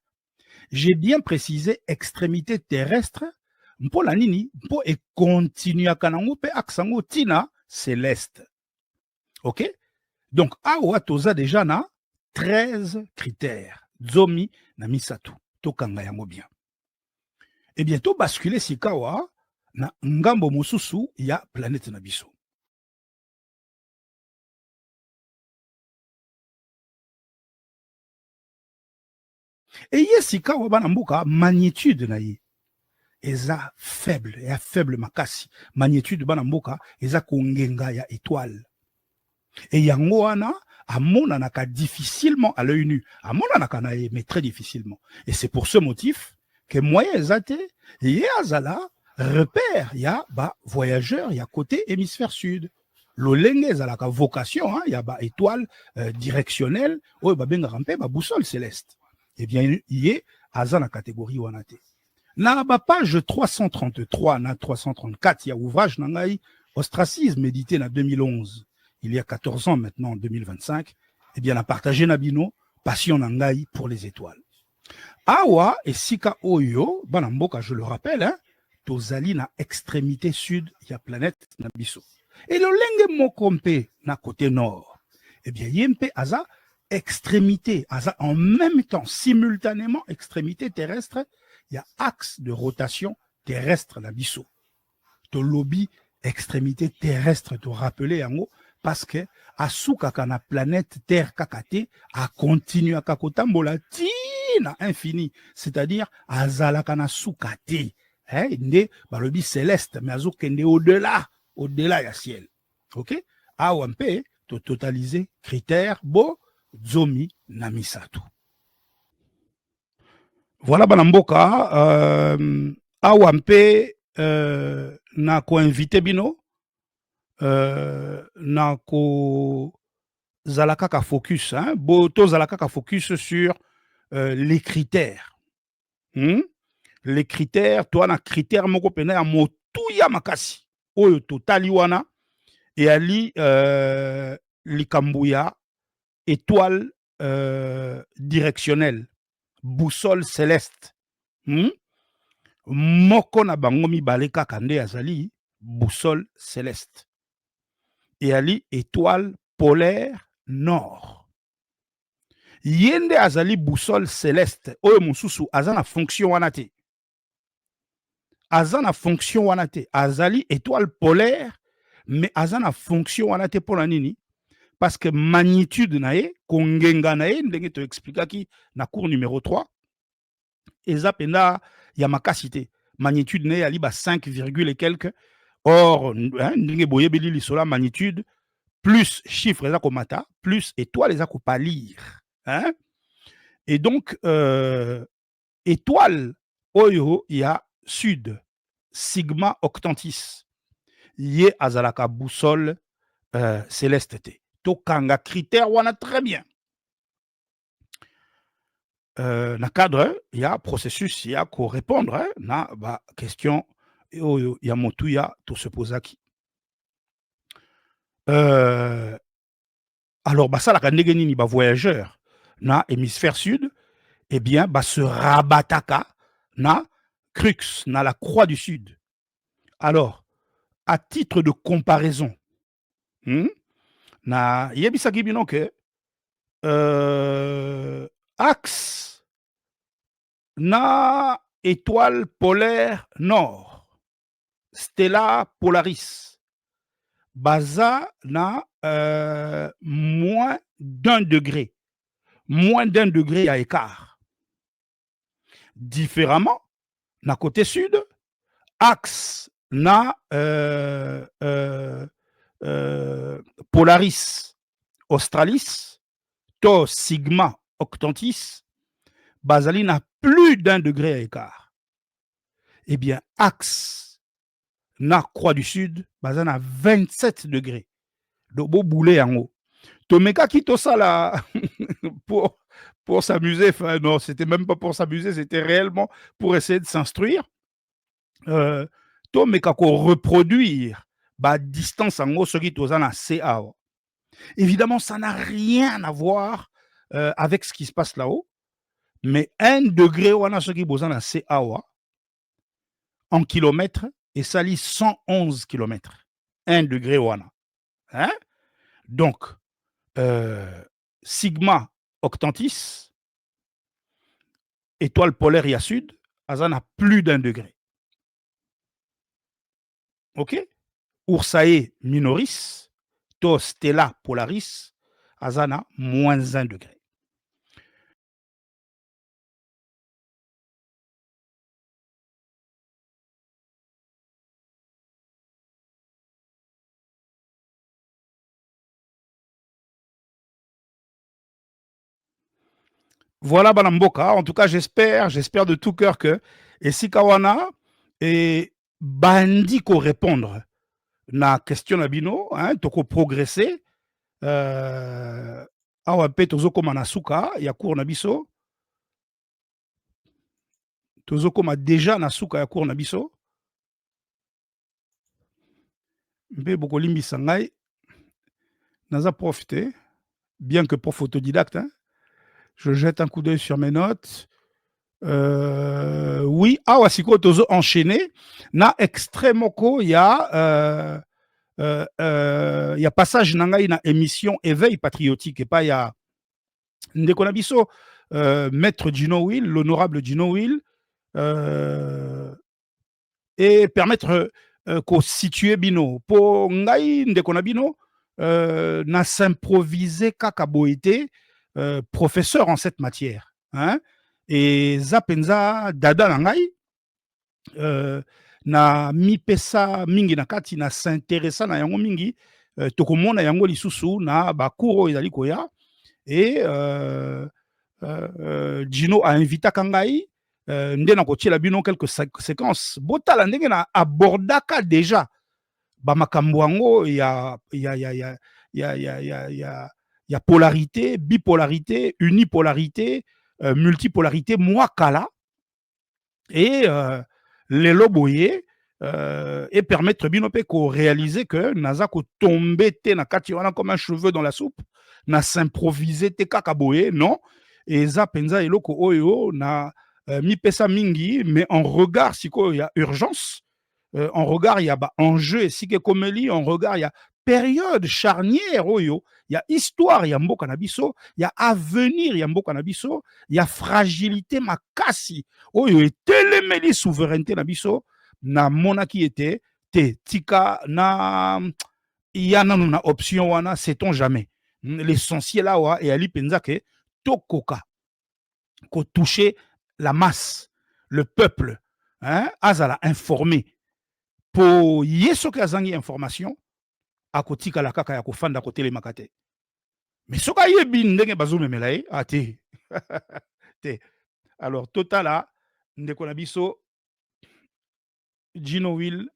[SPEAKER 1] J'ai bien précisé extrémité terrestre, mpo la nini, mpo e continue kanango pe axe ango tina céleste. OK? Donc, awa toza déjà na 13 critères. Zomi na misatu. Tokanga yango bien. Et bientôt basculer sikawa na ngambo mosusu ya planète na biso. Et ye sikawa bana mboka magnitude na ye eza faible, ya faible makasi. Magnitude bana mboka eza kongenga ya étoile. Et yango wana amonanaka difficilement à l'œil nu. Amonanaka na ye mais très difficilement. Et c'est pour ce motif que moyen ezate ye azala repère ya ba voyageurs ya côté hémisphère sud. Lolenge ezalaka vocation hein, ya ba étoile directionnelle oyo babengaka mpe ba boussole céleste. Eh bien ye aza na catégorie wana te. Na ba page 333 na 334 ya ouvrage na ngai Ostracisme édité en 2011. Il y a 14 ans maintenant, en 2025, eh bien, on a partagé Nabino, passion nangai pour les étoiles. Awa et Sika Oyo, Banamboka, je le rappelle, hein, tozali na extrémité sud, il y a planète Nabiso. Et le lenge mokompe na côté nord, eh bien, yempe aza extrémité, aza en même temps, simultanément, extrémité terrestre, il y a axe de rotation terrestre Nabiso. To lobby extrémité terrestre, te rappeler en haut, parce que asukaka na planète Terre kakate a continué à kakotambola tina infini, c'est-à-dire azalaka na sukate, hein, nde balobi céleste mais azokende au-delà ya ciel. OK? Awa mpe to totaliser critères bo zomi na misatu. Voilà bana mboka awa mpe na ko invité bino na ko zalaka focus, hein, boto zalaka focus sur les critères. Les critères, toi na critère moko pena ya motuya makasi oyo totali wana eyali likambo ya étoile directionnelle, boussole céleste. Moko na bango mibale kaka nde azali boussole céleste. Eyali étoile polaire nord. Yende azali boussole céleste oyo mosusu aza na fonction wana te. Aza na fonction wana te. Azali étoile polaire mais aza na fonction wana te pona nini? Parce que magnitude na ye, kongenga na ye, ndenge to expliquaki na cours numéro 3, eza penda ya makasi te. Magnitude na ye ali ba 5, et quelques. Or, ndenge boyebeli lisola magnitude, plus chiffre eza komata, plus étoile eza kopalir. Hein? Et donc, étoile oyo ya sud, sigma octantis, ye azalaka boussole céleste te. Tokanga critère wana très bien. Na cadre, il y a processus, il y a qu'on répondre na ba question il y a motu ya to se posaki. Alors basala ka ndenge nini ba voyageur na hémisphère sud, eh bien ba se rabataka na crux, na la croix du sud. Alors, à titre de comparaison, na yebisaki bino ke axe na étoile polaire nord, Stella Polaris, baza na moins d'1 degré, moins d'1 degré à écart. Différemment, na côté sud, axe na Polaris Australis, to sigma octantis, bazali na plus d'1 degré à écart. Eh bien, axe na croix du sud, bazali na 27 degrés. Donc, beau boulet en haut. Tomeka qui ça là pour s'amuser, enfin non, c'était même pas pour s'amuser, c'était réellement pour essayer de s'instruire. Tomeka ko reproduire ba distance en haut, ce qui est na CA. Évidemment, ça n'a rien à voir avec ce qui se passe là-haut. Mais 1 degré wana ce qui est na CA en kilomètres et ça lit 111 kilomètres. 1 degré wana. Hein? Donc, sigma octantis, étoile polaire ya sud, azana plus d'1 degré. Ok? Ursae minoris, to Stella Polaris, azana moins 1 degré. Voilà Banamboka. En tout cas, j'espère de tout cœur que Esikawana et bandi ko répondre na question na bino, hein, toko progresser. Awa pe tozo koma na suka ya cours na biso. Tozo koma déjà na suka ya cours na biso. Mpe boko limbisa ngai naza profiter, bien que prof autodidacte, hein. Je jette un coup d'œil sur mes notes. Oui, awa siko tozo enchaîner na extrait moko ya passage na ngai na émission Éveil patriotique et pas ya ndeko na biso maître Gino Will, l'honorable Gino Will, et permettre ko situer bino po ngai ndeko na bino na s'improviser kaka boité professeur en cette matière, hein? Et zapenza dada na ngai na mipesa mingi na kati na s'intéressa na yango mingi tokomona yango lisusu na bakuro ezali koya et Gino a invité ngai nde na kotiela bino quelques séquences botala ndenge na abordaka déjà bamakambo yango ya polarité, bipolarité, unipolarité, multipolarité, moi kala et lelo boye et permettre bino pe ko réaliser que naza ko tomber te na kati wana comme un cheveu dans la soupe, na s'improviser te kaka boye, non, et eza penza eloko oyo na mi pesa mingi, mais en regard siko il y a urgence, en regard il y a ba enjeu esike komeli, en regard il y a période charnière oyo, il y a histoire ya mboka na biso, il y a avenir ya mboka na biso, il y a fragilité makasi oyo etelemeli souveraineté na biso, na monaki ete te tika na ya nanu na option wana, sait-on jamais. L'essentiel awa et ali penza ke tokoka ko toucher la masse, le peuple, hein, azala informé po yeso ke azangi information akotika la kaka ya kofanda kotelemaka te. Mais soka yebi ndenge bazomemela ye ate te. Alors totala ndeko na biso Gino Will,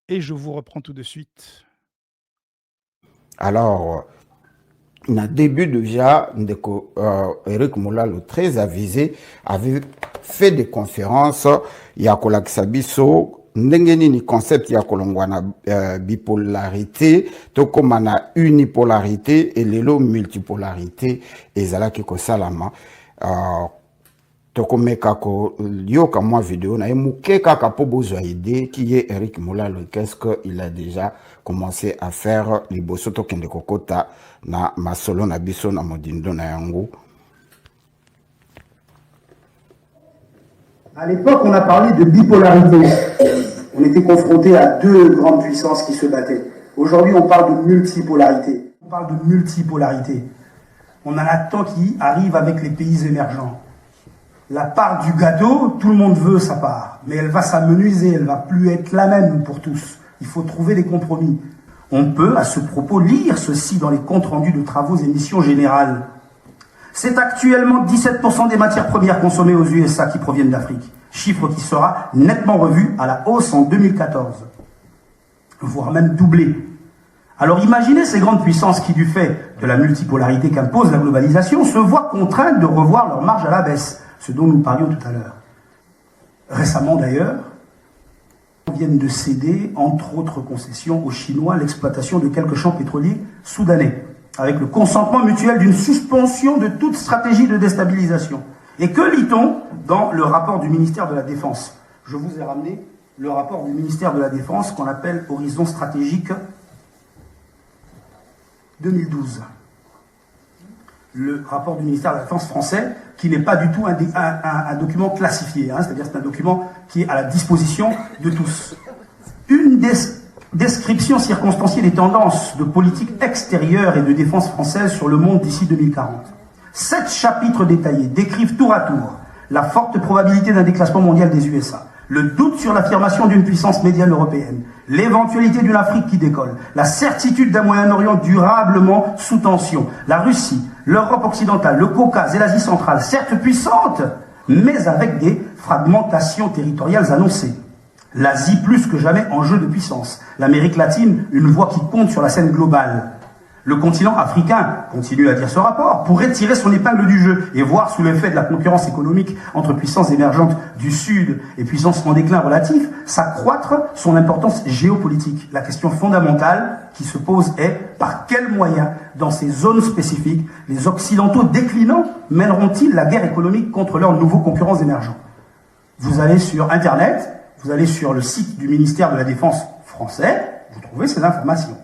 [SPEAKER 1] et je vous reprends tout de suite.
[SPEAKER 2] Alors, au début déjà, Eric Moulalo, très avisé, avait fait des conférences, il y a Kolaksabiso, ndengeni ni concept ya kolongwana bipolarité, to komana unipolarité et lelo multipolarité, ezalaki ko salama. Tokomeka ko yoka moi vidéo na emuke kaka po bozwa idée qui est Eric Moulalo, qu'est-ce qu'il a déjà commencé à faire liboso to kende kokota na masolo na biso na modindo na yango.
[SPEAKER 3] À l'époque, on a parlé de bipolarité. On était confronté à deux grandes puissances qui se battaient. Aujourd'hui, on parle de multipolarité. On parle de multipolarité. On a un temps qui arrive avec les pays émergents. La part du gâteau, tout le monde veut sa part, mais elle va s'amenuiser, elle va plus être la même pour tous. Il faut trouver des compromis. On peut, à ce propos, lire ceci dans les comptes rendus de travaux et missions générales. C'est actuellement 17% des matières premières consommées aux USA qui proviennent d'Afrique, chiffre qui sera nettement revu à la hausse en 2014, voire même doublé. Alors imaginez ces grandes puissances qui, du fait de la multipolarité qu'impose la globalisation, se voient contraintes de revoir leur marge à la baisse, ce dont nous parlions tout à l'heure. Récemment d'ailleurs, viennent de céder, entre autres concessions, aux Chinois l'exploitation de quelques champs pétroliers soudanais, avec le consentement mutuel d'une suspension de toute stratégie de déstabilisation. Et que lit-on dans le rapport du ministère de la Défense? Je vous ai ramené le rapport du ministère de la Défense qu'on appelle Horizon stratégique 2012. Le rapport du ministère de la Défense français, qui n'est pas du tout un document classifié, hein, c'est-à-dire c'est un document qui est à la disposition de tous. Une description circonstanciée des tendances de politique extérieure et de défense française sur le monde d'ici 2040. 7 chapitres détaillés décrivent tour à tour la forte probabilité d'un déclassement mondial des USA, le doute sur l'affirmation d'une puissance médiane européenne, l'éventualité d'une Afrique qui décolle, la certitude d'un Moyen-Orient durablement sous tension, la Russie, l'Europe occidentale, le Caucase et l'Asie centrale, certes puissantes, mais avec des fragmentations territoriales annoncées. L'Asie plus que jamais en jeu de puissance, l'Amérique latine une voix qui compte sur la scène globale. Le continent africain, continue à dire ce rapport, pourrait tirer son épingle du jeu et voir sous l'effet de la concurrence économique entre puissances émergentes du Sud et puissances en déclin relatif, s'accroître son importance géopolitique. La question fondamentale qui se pose est par quels moyens, dans ces zones spécifiques, les Occidentaux déclinants mèneront-ils la guerre économique contre leurs nouveaux concurrents émergents? Vous allez sur Internet, vous allez sur le site du ministère de la Défense français, vous trouvez ces informations.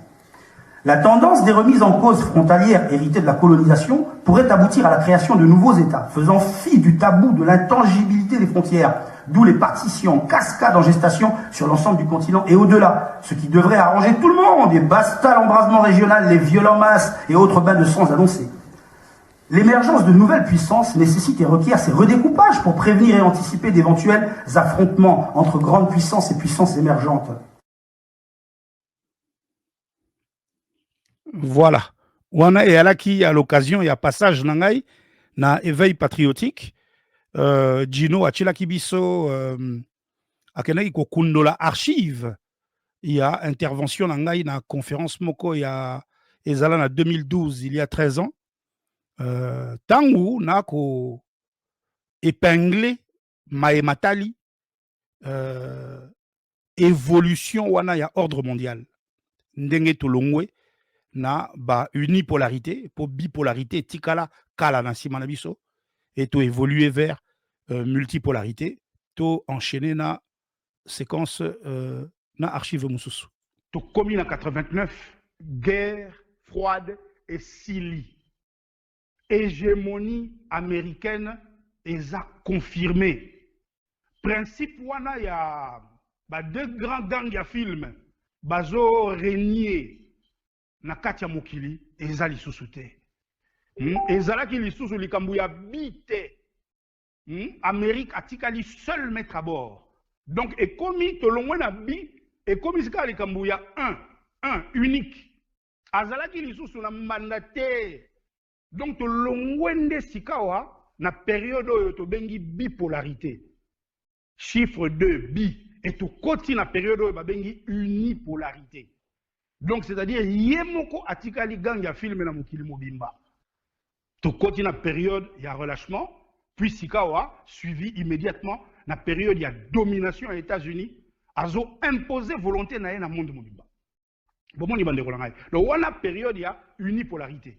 [SPEAKER 3] La tendance des remises en cause frontalières héritées de la colonisation pourrait aboutir à la création de nouveaux États, faisant fi du tabou de l'intangibilité des frontières, d'où les partitions cascades en gestation sur l'ensemble du continent et au-delà, ce qui devrait arranger tout le monde, et basta l'embrasement régional, les viols en masse et autres bains de sang annoncés. L'émergence de nouvelles puissances nécessite et requiert ces redécoupages pour prévenir et anticiper d'éventuels affrontements entre grandes puissances et puissances émergentes.
[SPEAKER 1] Voilà. Wana et alaki à l'occasion, il y a passage nangai na éveil patriotique. Gino achilaki biso akenaki ko kundola archive. Il y a intervention nangai na conférence moko il y a ezala na 2012, il y a 13 ans. Tangu na ko épingler Maematali évolution wana ya ordre mondial ndenge tolongwe na ba unipolarité pour bipolarité tikala kala na nsima na biso et to évoluer vers multipolarité to enchaîner na séquence na archive mususu to commis na 89 guerre froide et Sili hégémonie américaine eza confirmée principe wana ya ba deux grands gangs ya film bazo régner na kati ya mokili eza lisusu te ezalaki lisusu likambo ya bi te Amérique atikali seul mettre à bord donc ekomi tolongwe na bi ekomi sika likambo ya un unique azalaki lisusu na mbanda te donc tolongwe nde sikawa na période oyo tobengi bipolarité chiffre 2 bi et tokoti na période oyo babengi unipolarité donc c'est-à-dire yemoko atikali gang ya film na mokili mobimba tokoti na période ya relâchement puis sikawa suivi immédiatement na période ya domination aux États-Unis azo imposer volonté na ye na monde mobimba bomoni bandeko na ngai donc wana période ya unipolarité.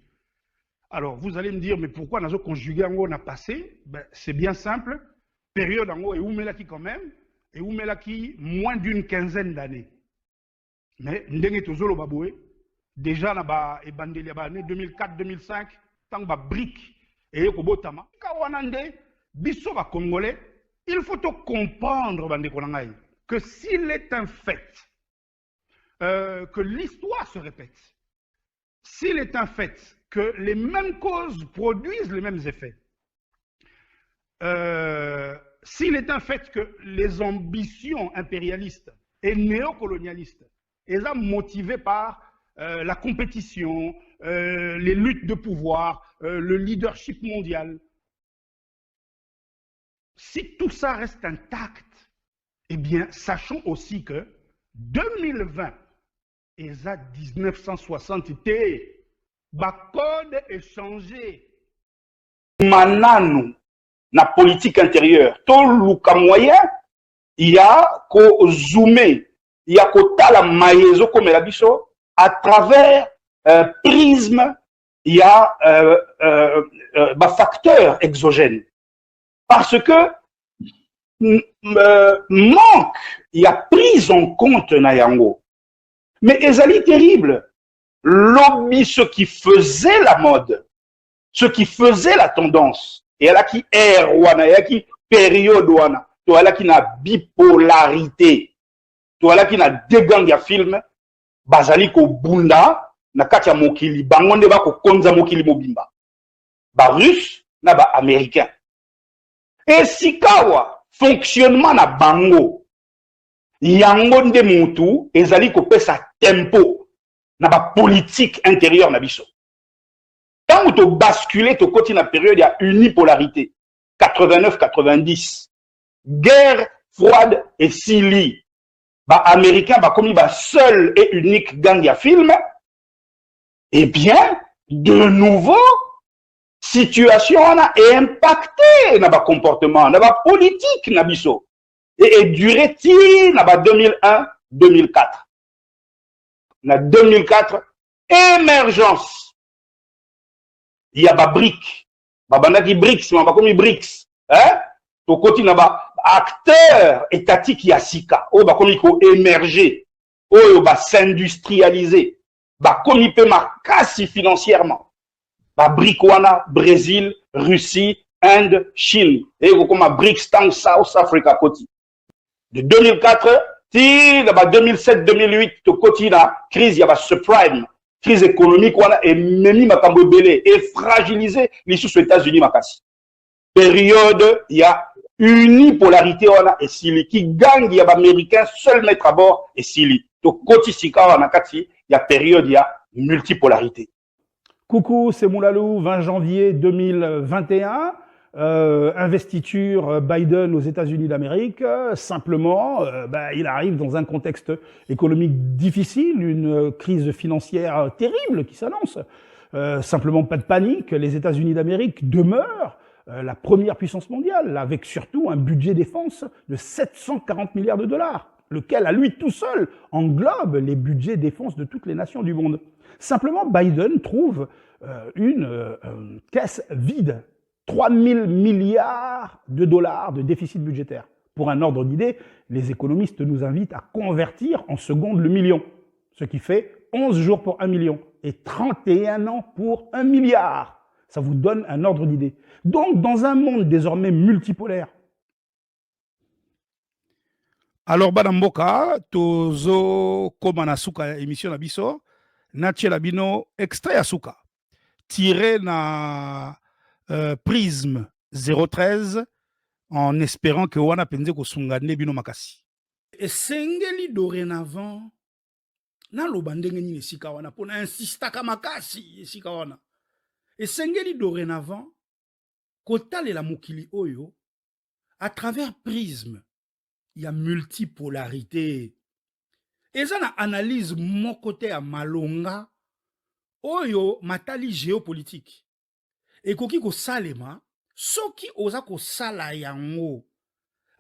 [SPEAKER 1] Alors vous allez me dire mais pourquoi nazo conjuguer yango na passé? Ben c'est bien simple, période yango et oumelaki quand même et oumelaki moins d'une quinzaine d'années. Mais ndenge tozolo baboé déjà na ba ebandeli ba année 2004 2005 tant ba brique et kobotama ka wana nde biso ba congolais il faut te comprendre bandeko na ngai que s'il est un fait que l'histoire se répète, s'il est un fait que les mêmes causes produisent les mêmes effets, s'il est un fait que les ambitions impérialistes et néocolonialistes sont motivées par la compétition, les luttes de pouvoir, le leadership mondial, si tout ça reste intact, eh bien, sachons aussi que 2020 et 1960 était, ba code est changé. Mananu, na politique intérieure, tout le moyen, il y a qu'au zoomer, il y a qu'au tala maïezo comme la bicho, à travers prisme, il y a facteurs exogènes. Parce que manque, il y a prise en compte na yango. Mais ezali terrible. Lobby, ce qui faisait la mode, ce qui faisait la tendance, et là qui est wana, et qui période wana, toi là qui n'a bipolarité, toi là qui n'a dégang ya film, bazali ko bunda, na katia mokili, bangonde ba ko konza mokili mobimba. Ba russe, na ba américain. Et sikawa, fonctionnement na bango, yango nde mutu, ezali ko pesa tempo, na ba politique intérieure na biso. Quand vous te basculez, tu continues la période, il y a unipolarité. 89-90. Guerre froide et Sili. Bah, américain, bah, comme il va seul et unique gang ya film. Eh bien, de nouveau, situation a impacté na ba comportement, na ba politique na biso. Et duré-t-il na ba 2001-2004. Na 2004, émergence. Il y a ba BRICS. Ba bandaki BRICS, ma ba komi BRICS. Hein? To koti na ba acteur étatique ya sika. O ba komi ko émerger. O ba s'industrialiser. Ba komi pe makasi financièrement. Ba BRICS wana, Brésil, Russie, Inde, Chine. Et ko koma BRICS tang South Africa koti. De 2004, ti na ba 2007-2008 to koti na crise ya ba subprime. Crise économique wana et memi makambo belé et fragilisé les sous États-Unis makasi. Période il y a unipolarité wana et Sili qui gagne ya américain seul mettre à bord et Sili. To koti sika wana kati il y a période il y a multipolarité.
[SPEAKER 4] Coucou, c'est Moulalou, 20 janvier 2021. Investiture Biden aux États-Unis d'Amérique, simplement, il arrive dans un contexte économique difficile, une crise financière terrible qui s'annonce. Simplement pas de panique, les États-Unis d'Amérique demeurent la première puissance mondiale, avec surtout un budget défense de 740 milliards de dollars. lequel à lui tout seul englobe les budgets défense de toutes les nations du monde. Simplement, Biden trouve une caisse vide, 3 000 milliards de dollars de déficit budgétaire. Pour un ordre d'idée, les économistes nous invitent à convertir en secondes le million, ce qui fait 11 jours pour 1 million et 31 ans pour 1 milliard. Ça vous donne un ordre d'idée. Donc, dans un monde désormais multipolaire,
[SPEAKER 1] alors bana mboka tozo koma na suka ya émission na biso natiela bino extrait ya suka tiré na Prisme 013 en espérant que wana penze kosunga nde bino makasi esengeli dorénavant naloba ndenge nini esika wana mpona insistaka makasi esika wana esengeli dorénavant kotalela mokili oyo à travers Prisme. Il y a multipolarité. Et ça, na analyse mon côté à malonga, oyo matali géopolitique. Et koki ko salema, soki oza ko sala yango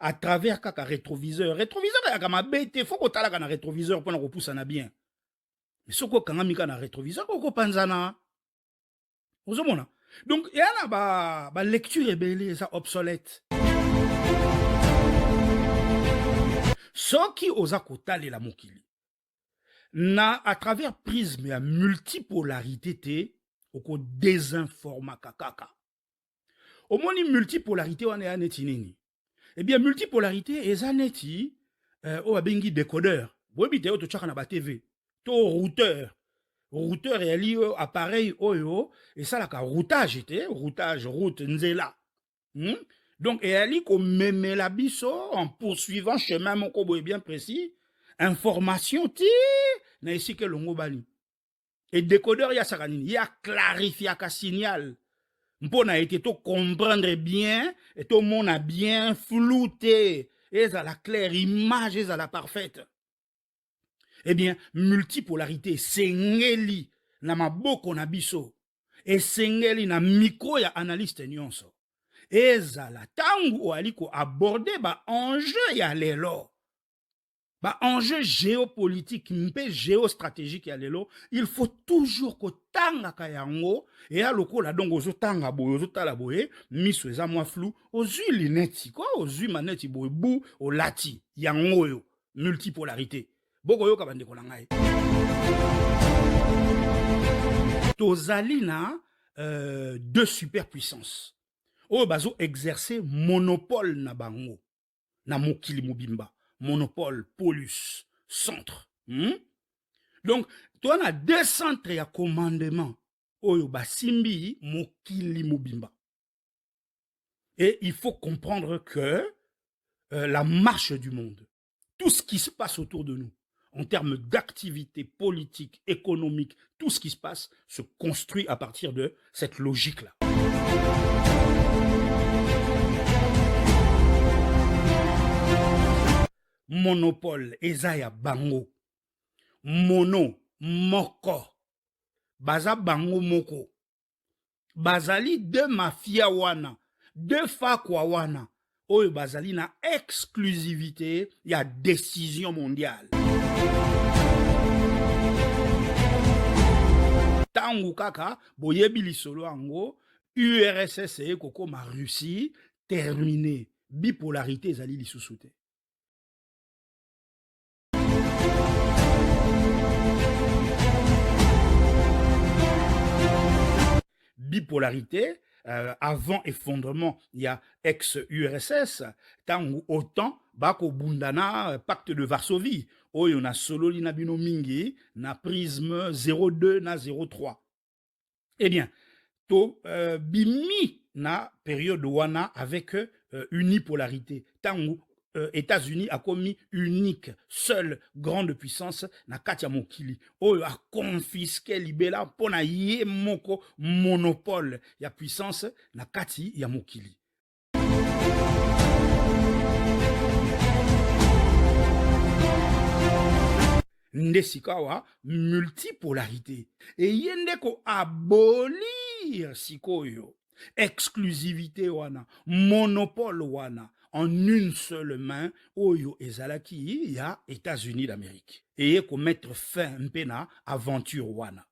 [SPEAKER 1] à travers kaka rétroviseur. Rétroviseur ya kama bete, faut ko tala kana rétroviseur pour na ko poussa na bien. Mais soko kanga mika na rétroviseur ko panzana. Ozomona. Donc il y a ba lecture ébélée ça obsolète. Soki oza kotalela mokili na à travers Prisme ya multipolarité te oko désinformaka kaka omoni multipolarité wana ya neti nini eh bien multipolarité eza neti o abengi décodeur boyebi te oyo totyaka na ba TV to routeur eyali appareil oyo esalaka routage te route nzela Donc, et ali ko memela biso en poursuivant chemin moko boye bien précis, information ti na esike longo bali. Et décodeur ya sakanini, ya clarifier ka signal. Mpona été to comprendre bien et to mona bien flouté et à la claire image et à la parfaite. Eh bien, multipolarité sengeli na maboko na biso et sengeli na micro ya analyste nyonso. Ezala tangu aliko aborder ba enjeu ya lelo ba enjeu géopolitique mpe géostratégique ya lelo il faut toujours ko tanga ka yango et aloko la donc ozo tanga boye ozo tala boye miso eza mwa flou ozui lineti ko ozui maneti boye bu o lati yango yo multipolarité boko yo ka bande ko na ngai tozali na deux superpuissances oyo bazo exercer monopole na bango na mokili mobimba monopole polus centre donc toi na deux centres ya commandement oyo basimbi mokili mobimba et il faut comprendre que la marche du monde tout ce qui se passe autour de nous en termes d'activité politique, économique, tout ce qui se passe se construit à partir de cette logique-là. Monopole, ezaya bango. Mono, moko. Baza bango moko. Bazali de mafia wana. De fakwa wana. Oyo bazali na exclusivité ya décision mondiale. Tangu kaka, boyebi lisolo ango, URSS e koko ma Russie, terminé. Bipolarité ezali lisusu te. Bipolarité, avant effondrement, il y a ex-URSS, tangu autant, bako bundana, pacte de Varsovie, oyo na sololi na bino mingi, na prisme 02 na 03. Eh bien, to bimi na période wana avec unipolarité, tangu États-Unis a commis unique, seule grande puissance na katia mokili. Oyo a confisqué libela pona ye moko monopole ya puissance na kati ya mokili. Ndesikawa multipolarité. Et yendeko abolir sikoyo. Exclusivité wana, monopole wana, en une seule main oyo ezalaki ya États-Unis d'Amérique et ko mettre fin mpena aventure wana.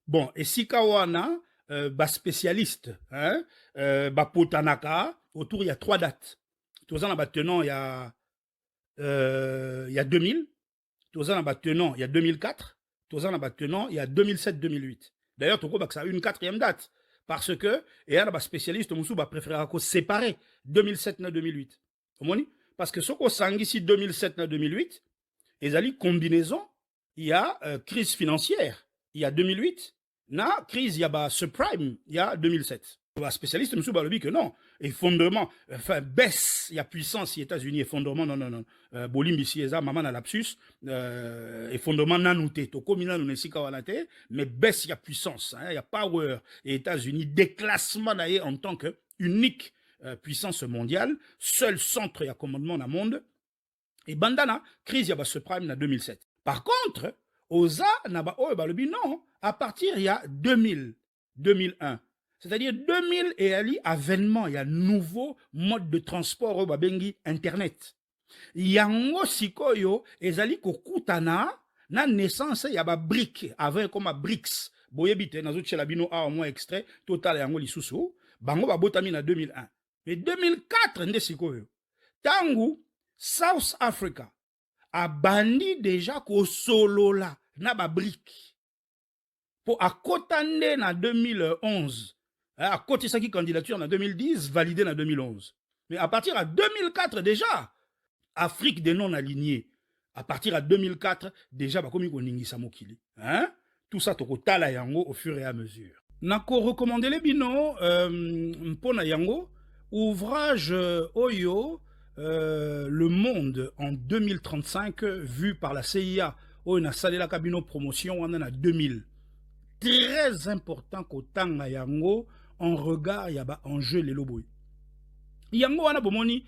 [SPEAKER 1] Bon, et sika wana ba spécialiste hein, ba potanaka autour il y a 3 dates. Tous en tenant il y a 2000, tous en tenant il y a 2004, tous en tenant il y a 2007-2008. D'ailleurs, Toko ça a une 4e date parce que et y a ba spécialiste musu ba préférer ko séparer 2007 na 2008. Omoni parce que soko sangi si 2007 na 2008, ezali combinaison, il y a crise financière, il y a 2008, na crise il y a ba subprime, il y a 2007. Un spécialiste me dit que non, effondrement, enfin baisse, il y a puissance, les États-Unis, effondrement, non. Bolimbi sieza, maman a lapsus, effondrement nanouté, toko mina nunesika walate, mais baisse, il y a puissance, il y a power, et États-Unis, déclassement d'ailleurs en tant que unique puissance mondiale, seul centre et commandement dans le monde, et bandana, crise, il y a subprime en 2007. Par contre, Oza, naba non, à partir il y a 2000, 2001. C'est-à-dire 2000 et ali avènement, il y a nouveau mode de transport au babengi internet. Yango sikoyo ezali kokutana na naissance ya ba brick avec comme BRICS. Boyebite nazo tshela bino a moins extrait total yango lisusu bango ba botami na 2001. Mais 2004 nde sikoyo. Tangu South Africa a bandi déjà ko solola na ba brick. Pour akotande na 2011. À côté de ça qui candidature en 2010, validé en 2011. Mais à partir de 2004 déjà, Afrique des non-alignés, à partir de 2004, déjà, comme il y a hein? Tout ça, tala yango au fur et à mesure. Nako recommandé les bino, mpona yango, ouvrage Oyo, Le Monde en 2035, vu par la CIA, Oyo na salela kabino promotion, on en a 2000. Très important qu'au tanga yango, en regard, il y a un jeu les loboy. Yango wana bomoni,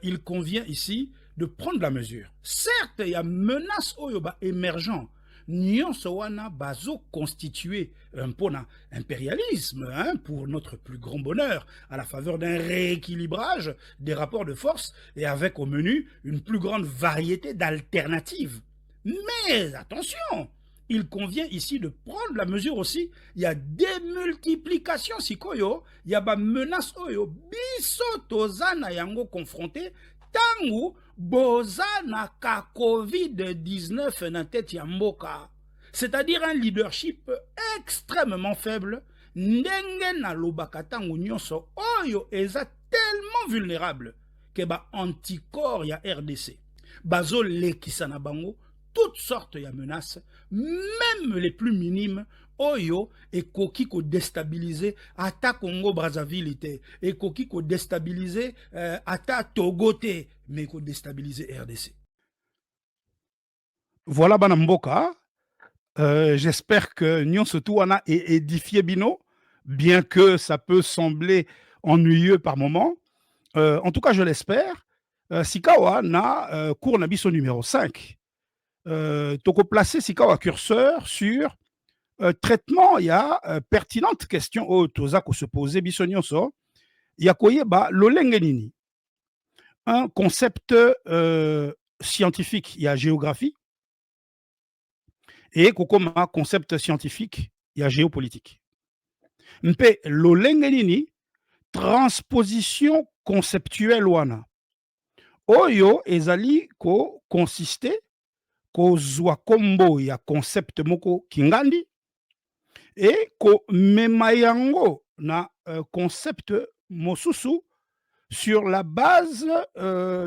[SPEAKER 1] il convient ici de prendre la mesure. Certes, il y a menace oyoba émergent. Nyonso wana bazo constitué un pona impérialisme hein, pour notre plus grand bonheur, à la faveur d'un rééquilibrage des rapports de force et avec au menu une plus grande variété d'alternatives. Mais attention! Il convient ici de prendre la mesure aussi. Il y a démultiplication sikoyo, il y a ba menace oyo biso tozana yango confronté tangu bozana ka COVID-19 na tête ya mboka. C'est-à-dire un leadership extrêmement faible, ndenge na lobaka tangu nyonso oyo eza tellement vulnérable que ba anticorps ya RDC. Bazo lekisa na bango toutes sortes de menaces, même les plus minimes, oyo et koki ko déstabiliser ata Congo Brazzaville et koki ko déstabiliser ata Togo mais ko déstabiliser RDC.
[SPEAKER 4] Voilà Banamboka. J'espère que Nyon Sotouana est édifié bino, bien que ça peut sembler ennuyeux par moment. En tout cas, je l'espère. Sikawa na cours nabiso numéro 5. Toko placer Sikawa curseur sur traitement, il y a pertinente question au Tozako se poser bisonyonso. Il y a koyeba l'olengenini. Un concept scientifique, il y a géographie. Et kokoma concept scientifique, il y a géopolitique. Mpe l'olengenini, transposition conceptuelle wana. Oyo ezali ko consiste ko zwa kombo ya concept moko kingandi et ko memayango na concept mosusu sur la base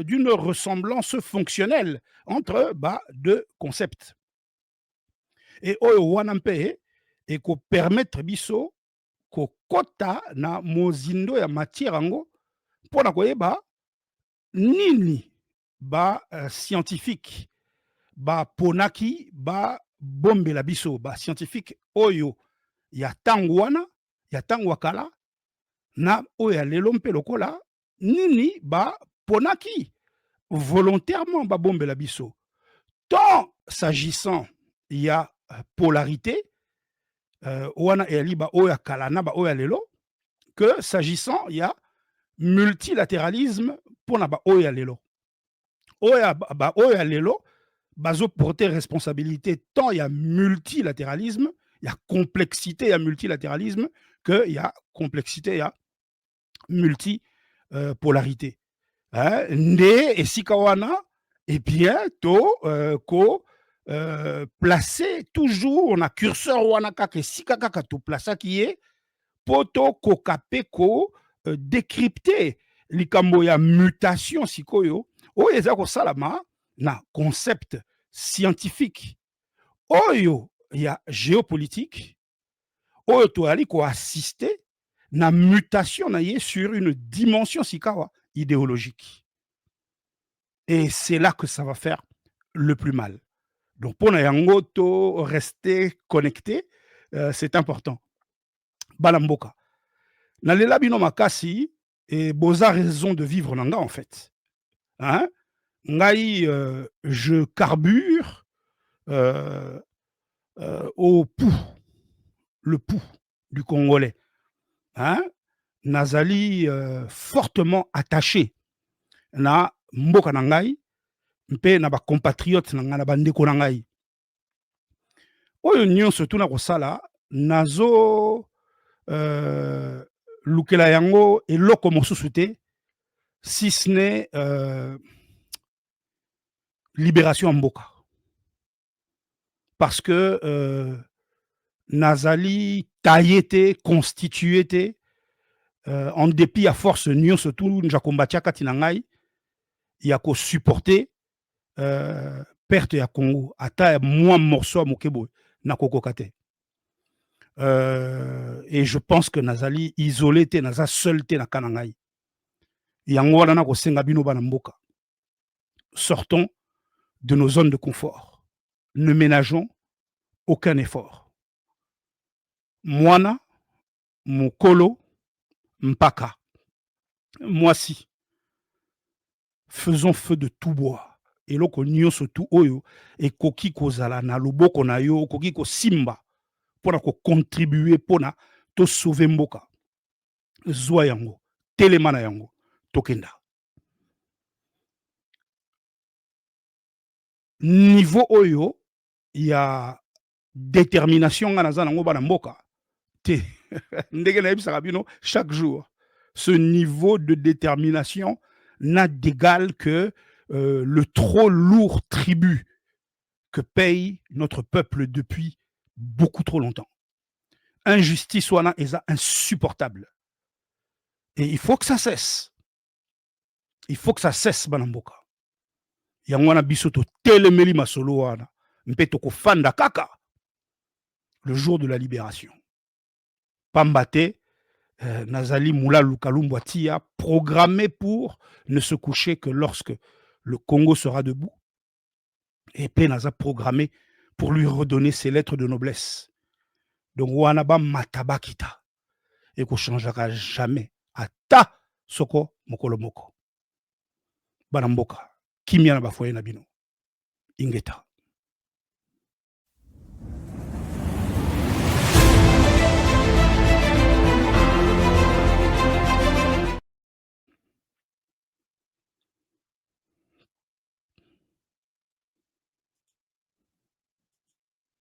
[SPEAKER 4] d'une ressemblance fonctionnelle entre deux concepts. Et oyo wanampe et ko permettre biso ko kota na mozindo ya matière ango pona koyeba nini scientifique ba ponaki ba bombe la biso ba scientifique oyo ya tango wana ya tango wakala na oyo ya lelo mpe lokola nini ba ponaki volontairement ba bombe la biso tant s'agissant
[SPEAKER 1] il y a polarité, wana eyali ba oyo ya kala na ba oyo ya lelo, que s'agissant, il y a multilatéralisme pour na ba oyo ya lelo. Oyo ya lelo, bazo porter responsabilité tant il y a multilatéralisme, il y a complexité, il y a multilatéralisme, que il y a complexité, il y a multipolarité. Nde esika wana, et bien, placer toujours, on a curseur wana kaka esika kaka to placer qui est, poto kokape ko décrypter likambo ya mutation sikoyo, oyo eza kosalama na concept scientifique oyo ya géopolitique, oyo toali ko assister na mutation na ye sur une dimension sikawa idéologique. Et c'est là que ça va faire le plus mal. Donc pour na yango to rester connecté, c'est important. Balamboka. Na lela bino makasi, et boza raison de vivre nanga en fait. Hein? Ngai, je carbure au pouls, le pouls du Congolais. Hein? Nazali fortement attaché na mboka na ngai, mpe na ba compatriotes na ngai na bandeko na ngai. Oyo nyonso tuna kosala nazo lukela yango eloko mosusu te, si ce n'est libération en mboka. Parce que nazali taillé te, constitué te, en dépit à force nyonso tu njakombatia kati na ngai ya ko supporter perte ya Congo ata moi morceau ya moke boye na kokoka te. Et je pense que nazali isolé te, naza seul te na kana ngai. Yango wana na kosenga bino bana mboka. Sortons de nos zones de confort. Ne ménageons aucun effort. Mwana, mokolo, mpaka. Mwasi. Faisons feu de tout bois. Eloko nyonso tu oyo ekoki kozala na loboko na yo, okoki ko simba pona ko contribuer pona to sauver mboka. Zwa yango, telema na yango, tokenda. Niveau oyo ya détermination nga naza nango bana mboka te ndenge na yebisaka bino chaque jour. Ce niveau de détermination n'a d'égal que le trop lourd tribut que paye notre peuple depuis beaucoup trop longtemps. Injustice wana eza insupportable. Et il faut que ça cesse. Il faut que ça cesse bana mboka. Yango wana biso to telemeli masolo wana mpe to kofanda kaka le jour de la libération. Pambate Nazali Moula Lukalumbu Atia, programmé pour ne se coucher que lorsque le Congo sera debout. Et Penaza programmé pour lui redonner ses lettres de noblesse. Donc Wanaba Matabakita. Et qu'on ne changera jamais. Ata Soko Mokolomoko. Banamboka. Kimia na bafoye nabino. Ingeta.